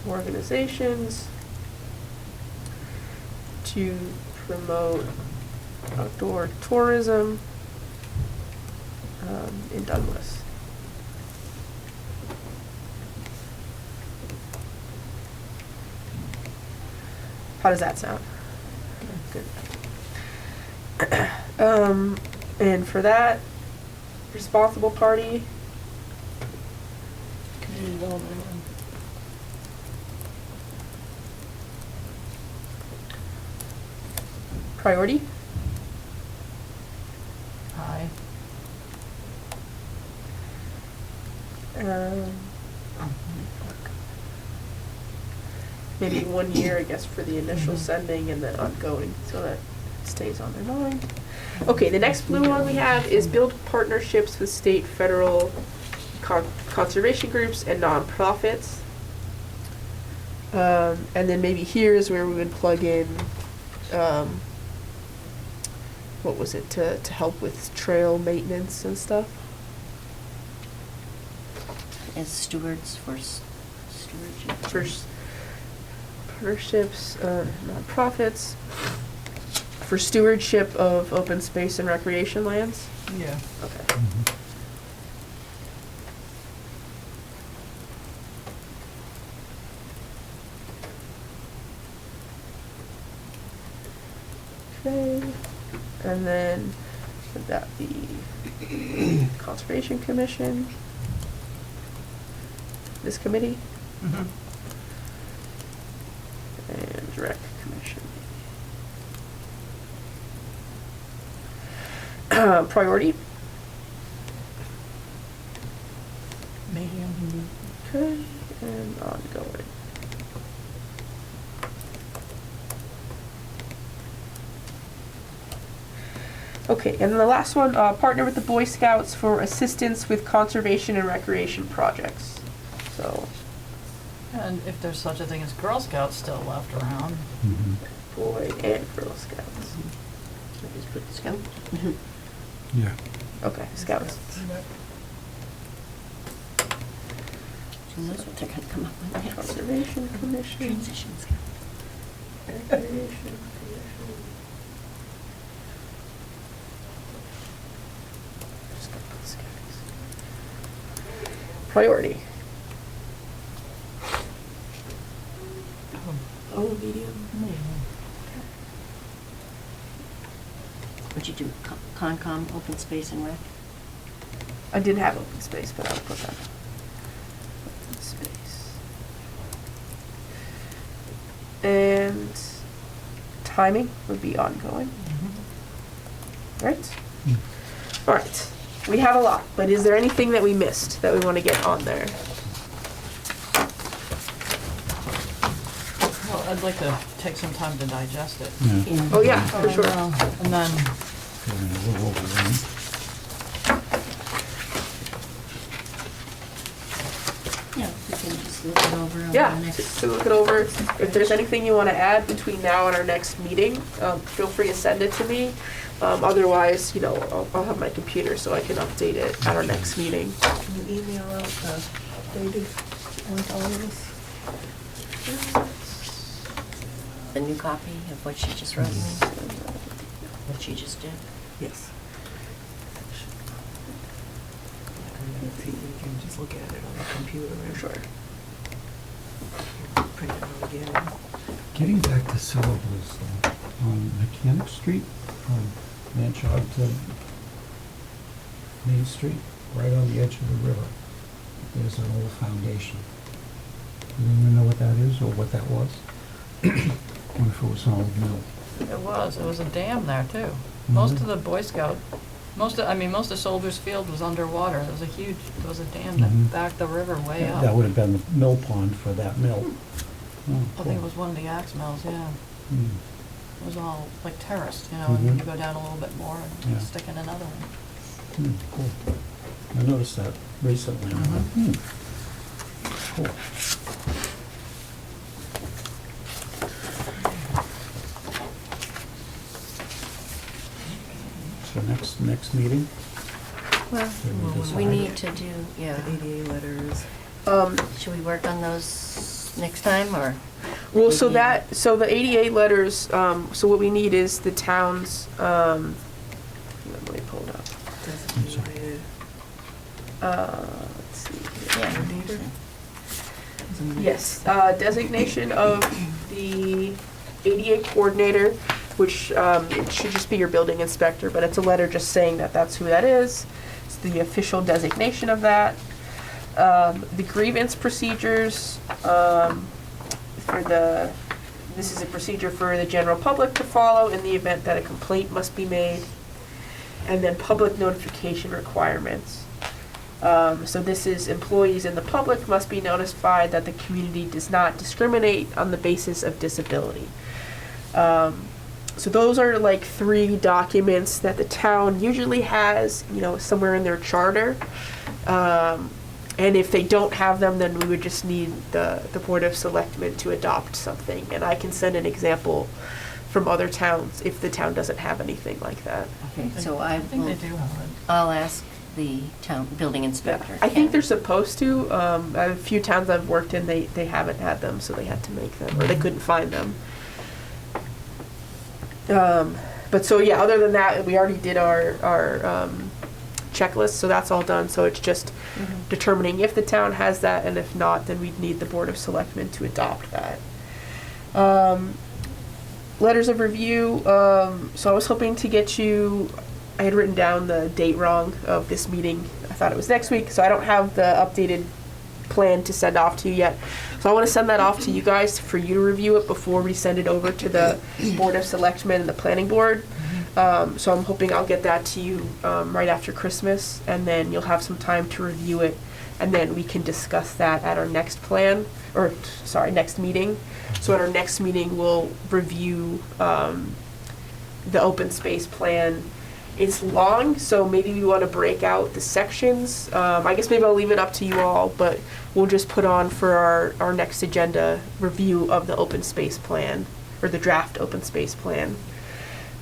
organizations to promote outdoor tourism in Douglas. How does that sound? Good. And for that, responsible party, Community development. priority, High. maybe 1 year, I guess, for the initial sending and then ongoing, so that it stays on their mind. Okay, the next blue one we have is build partnerships with state, federal conservation groups and nonprofits. And then maybe here is where we would plug in, what was it, to help with trail maintenance and stuff? As stewards for stewardship. For partnerships, nonprofits, for stewardship of open space and recreation lands? Yeah. Okay. Okay, and then would that be Conservation Commission? This committee? Mhm. And Rec Commission. Priority? Medium. Okay, and ongoing. Okay, and then the last one, partner with the Boy Scouts for assistance with conservation and recreation projects. So, And if there's such a thing as Girl Scouts still left around. Mhm. Boy and Girl Scouts. So just put scout. Yeah. Okay, Scouts. Who knows what they're gonna come up with next? Conservation Commission. Transition scout. Recreation Commission. Just gonna put Scouts. Priority. Oh, medium. What'd you do? Concom, open space and rec? I didn't have open space, but I'll put that. Open space. And timing would be ongoing, right? All right, we have a lot, but is there anything that we missed that we want to get on there? Well, I'd like to take some time to digest it. Yeah. Oh, yeah, for sure. And then, Feeling a little overwhelmed. Yeah, we can just look it over on the Yeah, next. to look it over. If there's anything you want to add between now and our next meeting, feel free to send it to me. Otherwise, I'll have my computer so I can update it at our next meeting. Can you email out the dated one to all of us? The new copy of what she just wrote me, what she just did. Yes. See, you can just look at it on the computer and Sure. print it out again. Getting back to syllables, on Mechanic Street, from Manchog to Main Street, right on the edge of the river, there's an old foundation. You even know what that is, or what that was? Wonder if it was an old mill. it was a dam there too. Most of the Boy Scout, most of Soldiers Field was underwater. There was a dam that Mhm. backed the river way up. That would have been the mill pond for that mill. Oh, I think it cool. was one of the axe mills, yeah. Hmm. It was all like terraced, and then you Mhm. go down a little bit more and Yeah. stick in another one. Cool. I noticed that recently. I'm like, Cool. So next meeting? Well, We'll we decide. need to do, yeah. The ADA letters. Should we work on those next time, or? Well, so ADA? the 88 letters, so what we need is the town's, let me pull it up. Designated Let's see here. Yeah. coordinator. Yes, designation of the ADA coordinator, which it should just be your building inspector, but it's a letter just saying that that's who that is. It's the official designation of that. The grievance procedures, this is a procedure for the general public to follow in the event that a complaint must be made. And then public notification requirements. So this is employees in the public must be notified that the community does not discriminate on the basis of disability. So those are like 3 documents that the town usually has, somewhere in their charter. And if they don't have them, then we would just need the Board of Selectmen to adopt something. And I can send an example from other towns if the town doesn't have anything like that. Okay, so I think will, they do have it. I'll ask the town building inspector. I think Ken. they're supposed to. A few towns I've worked in, they haven't had them, so they had to make them, or they couldn't find them. But so yeah, other than that, we already did our checklist, so that's all done. So it's just Mhm. determining if the town has that, and if not, then we'd need the Board of Selectmen to adopt that. Letters of review, so I was hoping to get you, I had written down the date wrong of this meeting. I thought it was next week, so I don't have the updated plan to send off to you yet. So I want to send that off to you guys for you to review it before we send it over to the Board of Selectmen and the Planning Board. So I'm hoping I'll get that to you right after Christmas, and then you'll have some time to review it, and then we can discuss that at our next next meeting. So at our next meeting, we'll review the open space plan. It's long, so maybe we want to break out the sections. I guess maybe I'll leave it up to you all, but we'll just put on for our next agenda review of the open space plan, or the draft open space plan.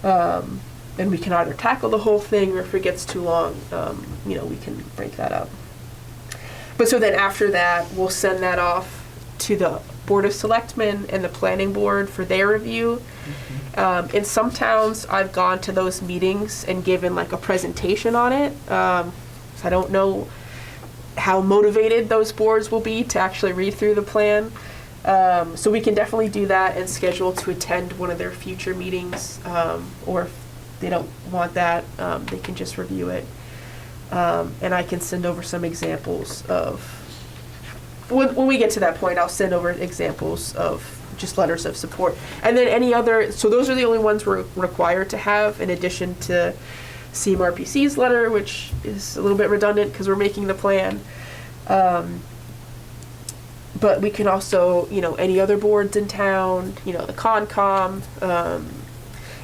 And we can either tackle the whole thing, or if it gets too long, we can break that up. But so then after that, we'll send that off to the Board of Selectmen and the Planning Board for their review. In some towns, I've gone to those meetings and given like a presentation on it. So I don't know how motivated those boards will be to actually read through the plan. So we can definitely do that and schedule to attend one of their future meetings. Or if they don't want that, they can just review it. And I can send over some examples of, when we get to that point, I'll send over examples of just letters of support. And then any other, so those are the only ones we're required to have in addition to CMRPC's letter, which is a little bit redundant because we're making the plan. But we can also, any other boards in town, the Concom,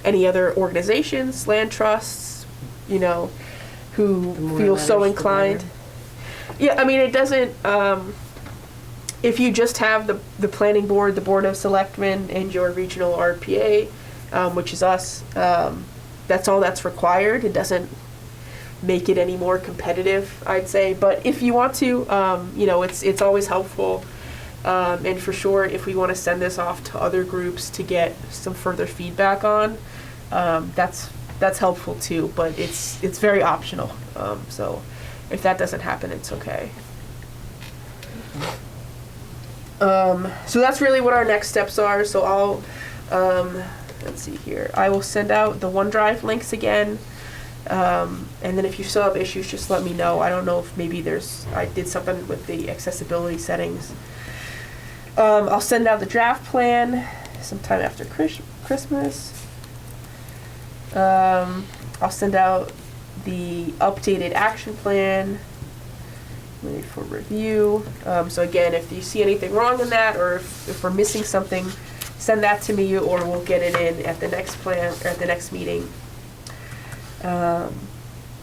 any other organizations, land trusts, who The more feel so letters, the inclined. better. Yeah, I mean, it doesn't, if you just have the planning board, the board of selectmen, and your regional RPA, which is us, that's all that's required. It doesn't make it any more competitive, I'd say. But if you want to, it's always helpful. And for sure, if we want to send this off to other groups to get some further feedback on, that's helpful too. But it's very optional. So if that doesn't happen, it's okay. So that's really what our next steps are. So I'll, let's see here. I will send out the OneDrive links again. And then if you still have issues, just let me know. I don't know if maybe I did something with the accessibility settings. I'll send out the draft plan sometime after Christmas. I'll send out the updated action plan maybe for review. So again, if you see anything wrong in that, or if we're missing something, send that to me, or we'll get it in at the next plan or at the next meeting. And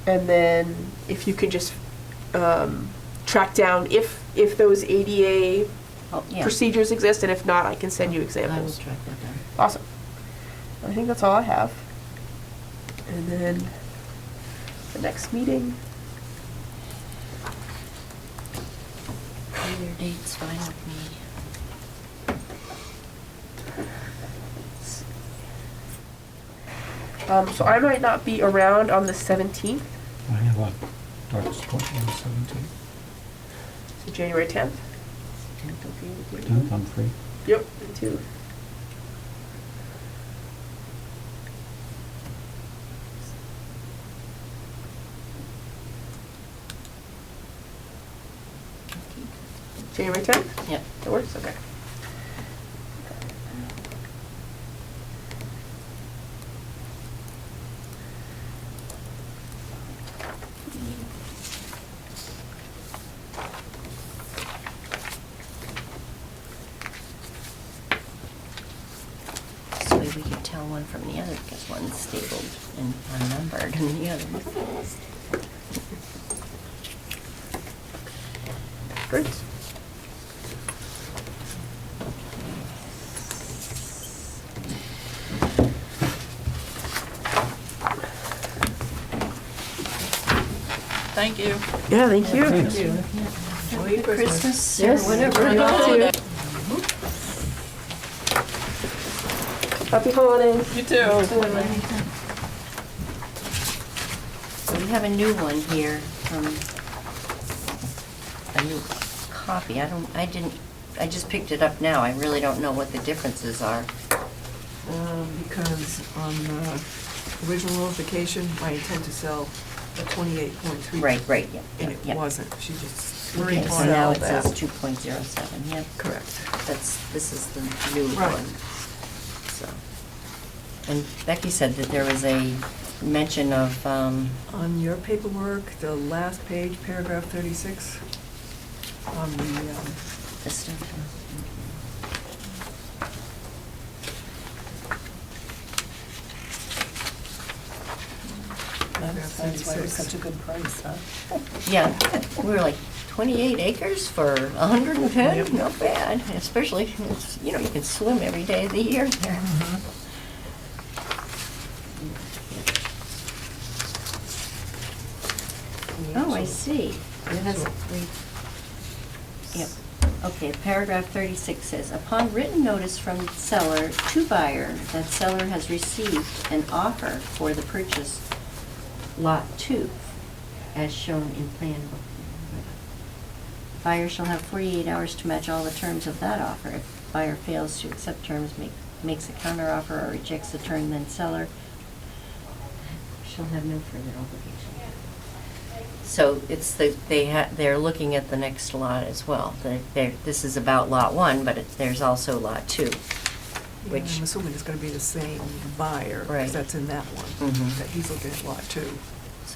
then if you could just track down if those ADA Oh, yeah. procedures exist, and if not, I can send you I will examples. track that down. Awesome. I think that's all I have. And then the next meeting. Either date's fine with me. So I might not be around on the 17th, I have a doctor's appointment on the 17th. so January 10th. 10th, okay with you? 10th, I'm free. Yep, me too. January 10th? Yep. That works, okay. This way we can tell one from the other, because one's stapled and unnumbered and the other is. Great. Thank you. Yeah, thank you. Thanks. Merry Christmas or Yes. whatever. You too. Happy holidays. You too. So we have a new one here from, a new copy. I just picked it up now. I really don't know what the differences are. Because on the original notification, I intend to sell a 28.3. Right, yeah. And yeah. it wasn't, she just Okay, so resell now it that. says 2.07, yeah. Correct. This is the new Right. one. So, and Becky said that there was a mention of, On your paperwork, the last page, paragraph 36, on the, this stuff. That's why it was 36. such a good price, huh? Yeah, we were like 28 acres for 110, not bad, especially, you can swim every day of the year there. Oh, I see. It has, yep. Okay, paragraph 36 says, upon written notice from seller to buyer that seller has received an offer for the purchase lot 2, as shown in plan book. Buyer shall have 48 hours to match all the terms of that offer. If buyer fails to accept terms, makes a counteroffer or rejects the term, then seller shall have no further obligation. So it's they're looking at the next lot as well. This is about lot 1, but there's also lot 2, yeah, which, I'm assuming it's gonna be the same buyer, Right. because that's in that one, Mhm. that he's looking at lot 2.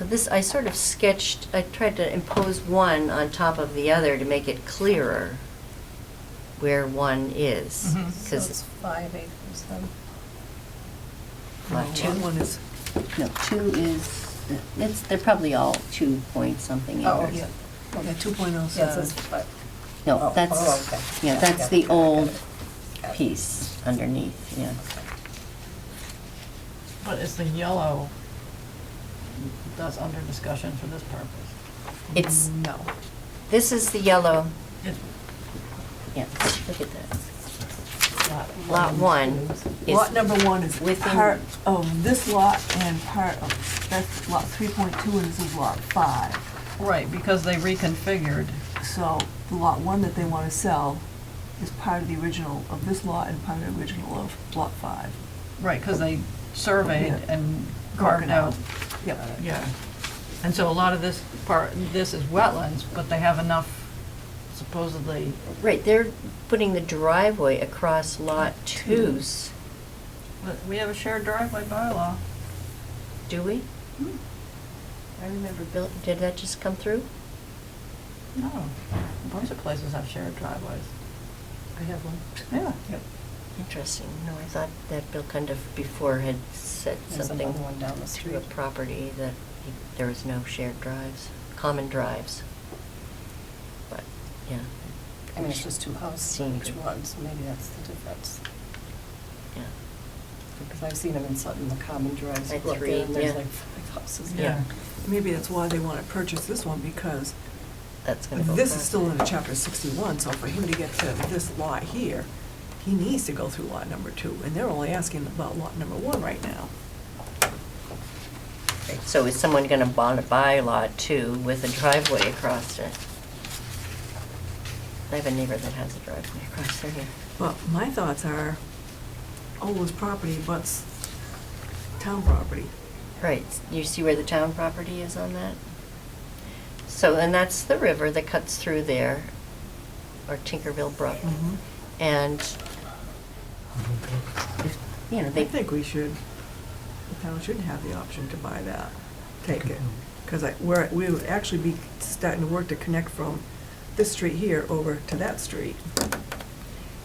So this, I sort of sketched, I tried to impose one on top of the other to make it clearer where one is. Mhm. So Because, it's 5 acres then. lot Well, two, One is, no, 2 is, they're probably all 2 point something Oh, acres. yeah. yeah, 2.07. Yeah, it says 5. No, Oh, that's, oh, okay. yeah, Yeah, that's yeah, the got it, old got it, got it. piece underneath, yeah. But is the yellow that's under discussion for this purpose? It's, No. this is the yellow, It- yeah, look at that. lot- Lot 1 is, Lot number 1 is within- part of this lot and part of, that's lot 3.2 and this is lot 5. Right, because they reconfigured. So the lot 1 that they want to sell is part of the original of this lot and part of the original of lot 5. Right, because they surveyed Yeah. and Broken carved out. Yep. Yeah. And so a lot of this part, this is wetlands, but they have enough supposedly. right, they're putting the driveway across lot 2's. But we have a shared driveway bylaw. Do we? I remember, Bill, did that just come through? No, a bunch of places have shared driveways. I have one. Yeah. Interesting. No, I thought that Bill kind of before had said There's something another one down the to a street. property that there was no shared drives, common drives. But, yeah. I mean, it's just 2 houses on Seemed each to- one, so maybe that's the difference. Yeah. Because I've seen them in Sutton, the common drives, you At go up 3, there and there's yeah. like 5 houses. Yeah. Maybe that's why they want to purchase this one, because That's gonna go this is across. still in the chapter 61, so for him to get to this lot here, he needs to go through lot number 2, and they're only asking about lot number 1 right now. Right, so is someone gonna buy lot 2 with a driveway across it? I have a neighbor that has a driveway across there, yeah. But my thoughts are, all this property butts town property. Right, you see where the town property is on that? So, and that's the river that cuts through there, or Tinkerville Brook. Mhm. And, if, you know, I they, think we should, the town should have the option to buy that, take it. Because we would actually be starting to work to connect from this street here over to that street.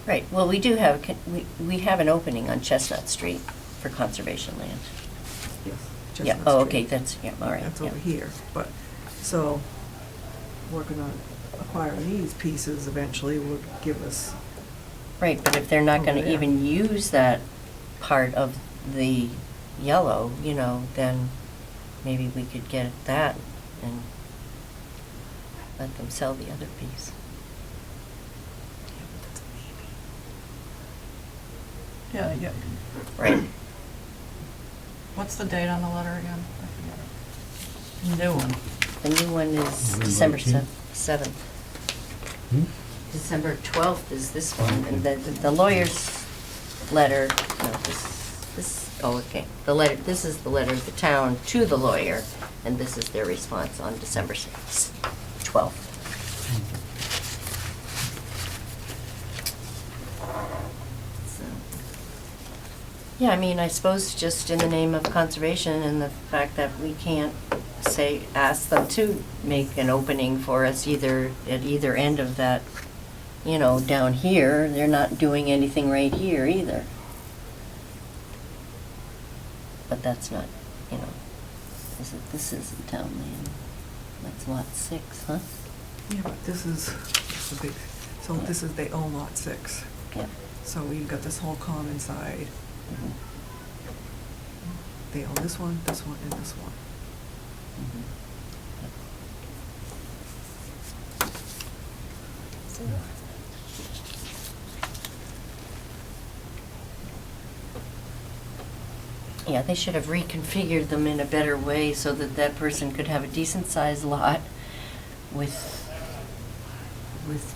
right, well, we do have, we have an opening on Chestnut Street for conservation land. Yes. Yeah, Chestnut oh, Street. okay, that's, yeah, all right, That's yeah. over here, but, so, working on acquiring these pieces eventually would give us, Right, but if they're not Over gonna there. even use that part of the yellow, you know, then maybe we could get that and let them sell the other piece. Yeah, yeah. Right. What's the date on the letter again? I forget it. New one. The new one is November December 18th. 7th. Hmm? December 12th is this one, and the lawyer's letter, no, oh, okay. The letter, this is the letter of the town to the lawyer, and this is their response on December 12th. So, yeah, I mean, I suppose just in the name of conservation and the fact that we can't say, ask them to make an opening for us either, at either end of that, you know, down here, they're not doing anything right here either. But that's not, you know, this isn't town land. That's lot 6, huh? yeah, but this is the big, so this is, they own lot 6. Yep. So we've got this whole common side. Mhm. They own this one, and this one. Mhm. Yeah, they should have reconfigured them in a better way so that that person could have a decent sized lot with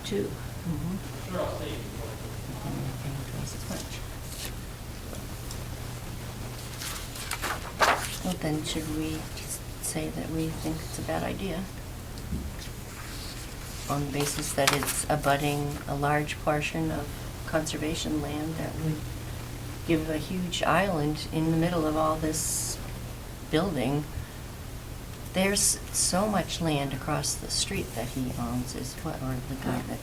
2. Mhm. And they're paying twice as much. Well, then should we just say that we think it's a bad idea? On the basis that it's abutting a large portion of conservation land that would give a huge island in the middle of all this building There's so much land across the street that he owns, is what, or the guy that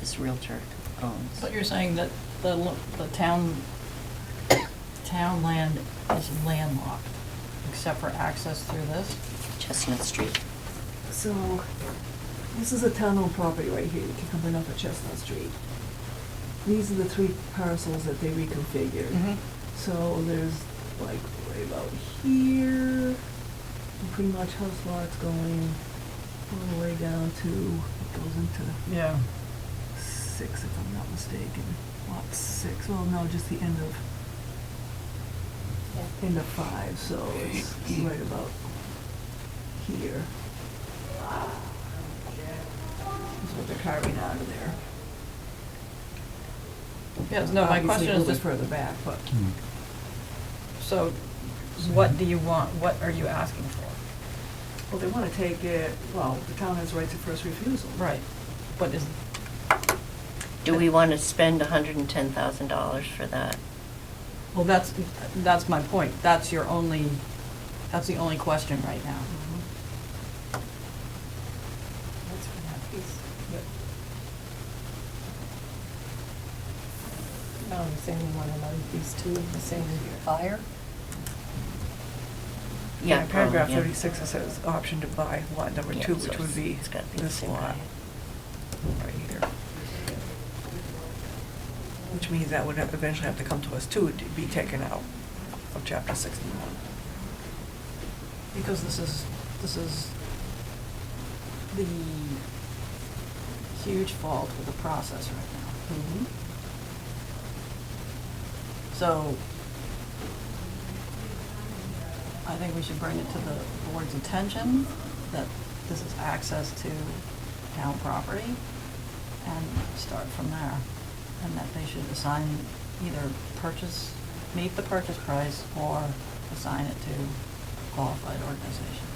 this realtor owns. But you're saying that the town land is landlocked, except for access through this? Chestnut Street. So, this is a town-owned property right here, you keep coming up at Chestnut Street. These are the 3 parcels that they reconfigured. So there's like right about here, and pretty much house lots going all the way down to, it goes into Yeah. 6, if I'm not mistaken. Lot 6, well, no, just the end of 5, so it's right about here. That's what they're carving out of there. Yes, no, my Obviously question a is little bit just, further back, but. so what do you want, what are you asking for? Well, they want to take it, well, the town has rights of first refusal. Right, but is, Do we want to spend $110,000 for that? well, that's my point. That's the only question right now. That's for that piece. No, you're saying you want to know these two, the same buyer? Yeah, Paragraph yeah. 36, it says option to buy lot number Yeah, 2, so which would be it's gotta be the this same lot, guy. right here. Which means that would eventually have to come to us too, to be taken out of chapter 61. Because this is the huge fault with the process right now. So I think we should bring it to the board's attention that this is access to town property and start from there. And that they should assign, either meet the purchase price or assign it to a qualified organization.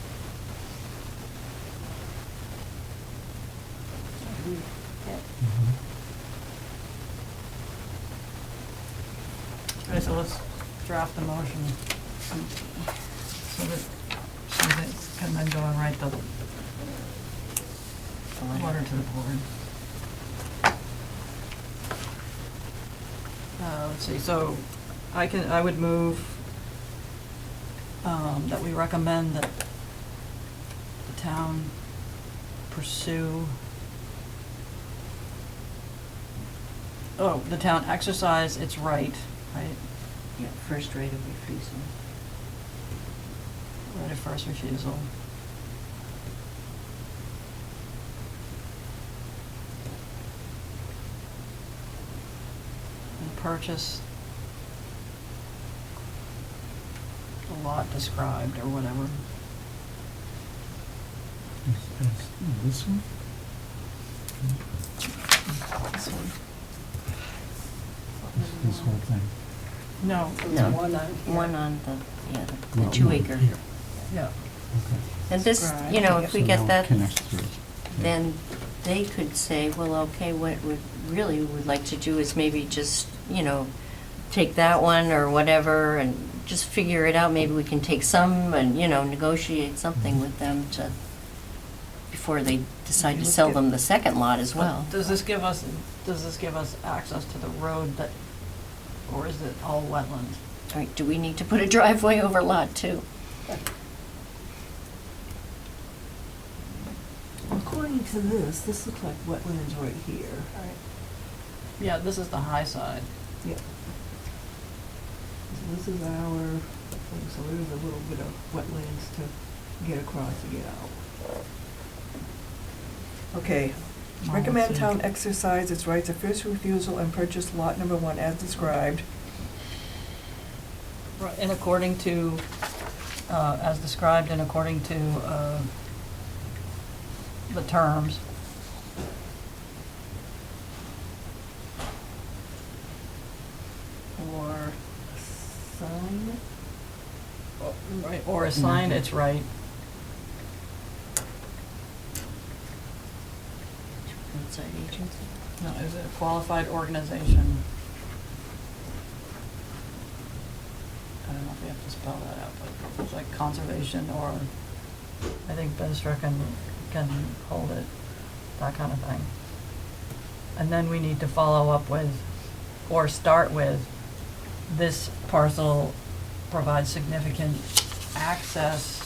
Okay, so let's draft the motion so that she can then go and write the letter to the board. Let's see, so I would move that we recommend that the town pursue, the town exercise its right Yeah, first right of refusal. right of first refusal. And purchase the lot described or whatever. This one? This one. This whole thing? No. No, one on here. one on the, yeah, the Well, 2 one acre. here. Yeah. Okay. And this, you know, if we So get now it that, connects through. Yeah. then they could say, well, okay, what we really would like to do is maybe just, you know, take that one or whatever and just figure it out. Maybe we can take some and, you know, negotiate something with them to, before they decide to sell them the second lot as well. Does this give us access to the road that, or is it all wetlands? All right, do we need to put a driveway over lot 2? According to this looks like wetlands right here. Yeah, this is the high side. Yep. So this is our thing, so there's a little bit of wetlands to get across to get out. Okay. Oh, Recommend let's see. town exercise its rights of first refusal and purchase lot number 1 as described. Right, and according to, as described and according to, the terms. Or sign. Right, or assign its right. Outside agency? No, is it a qualified organization? I don't know if we have to spell that out, but it's like conservation or I think Bizra can hold it, that kind of thing. And then we need to follow up with, or start with, this parcel provides significant access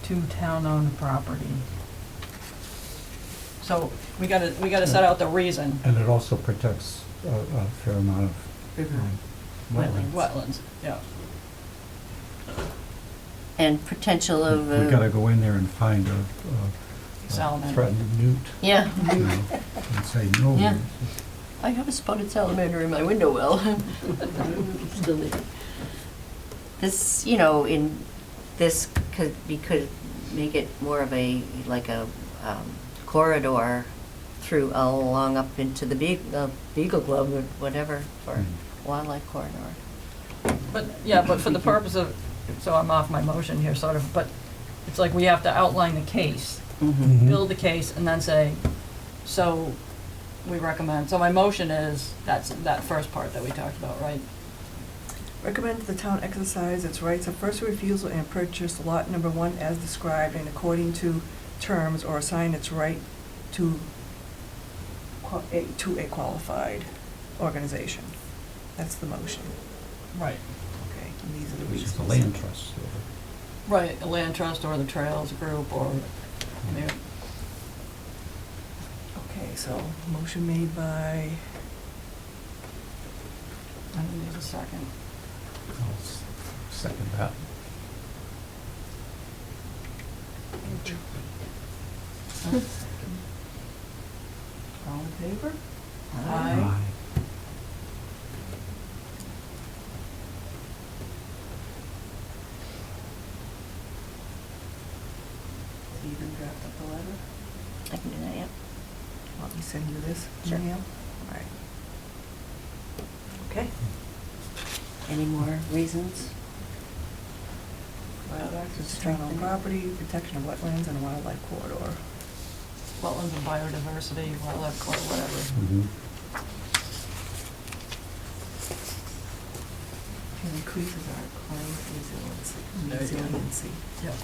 to town-owned property. So we gotta set out the reason. And it also protects a fair amount of wetlands. Wetlands, yeah. And potential of, We gotta go in there and find a Salamander. threatened newt, yeah. you know, and say, no. Yeah. I have a spotted salamander in my window well. Still there. This, you know, in, this could make it more of a, like a corridor through, along up into the Beagle Club or whatever for wildlife corridor. But, yeah, but for the purpose of, so I'm off my motion here, sort of, but it's like we have to outline the case, Mhm. build the case, and then say, so we recommend, so my motion is, that's that first part that we talked about, right? Recommend the town exercise its rights of first refusal and purchase lot number 1 as described and according to terms, or assign its right to a qualified organization. That's the motion. Right. Okay, and these are the Which is reasons. the land trust. Right, a land trust or the trails group or, I mean, Okay, so motion made by, I need a second. I'll second that. all in favor? Aye. So you can draft up the letter? I can do that, yeah. Want me to send you this Sure. email? All right. Okay. Any more reasons? Wild access to town-owned property, protection of wetlands and wildlife corridor. Wetlands and biodiversity, wildlife corridor, whatever. Mhm. It increases our climate There you go. resiliency. Yep.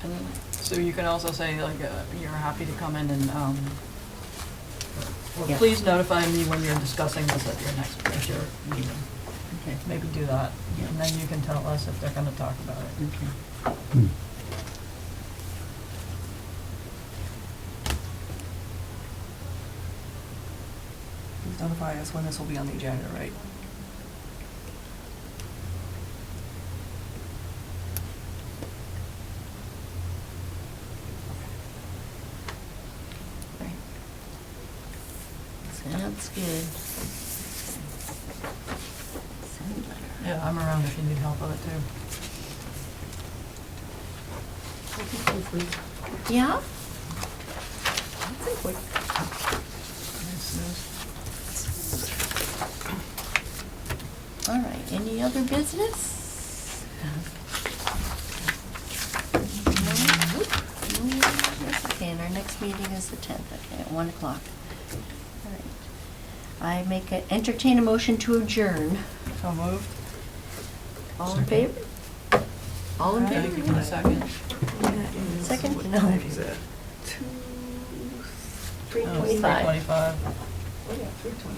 And so you can also say, like, you're happy to come in and, or Yeah. please notify me when you're discussing this at your next, at your meeting. Okay. Maybe do that, Yeah. and then you can tell us if they're gonna talk about it. Okay. Hmm. Please notify us when this will be on the agenda, right? Right. Sounds good. Send letter. Yeah, I'm around if you need help with it too. Yeah? All right, any other business? No? Okay, and our next meeting is the 10th, okay, at 1 o'clock. All right. Entertain a motion to adjourn. So moved? All in favor? All in Thank you for favor? the second. Second? What No. time is it? 3:25. 3:25. 3:25. Oh, yeah, 3:20.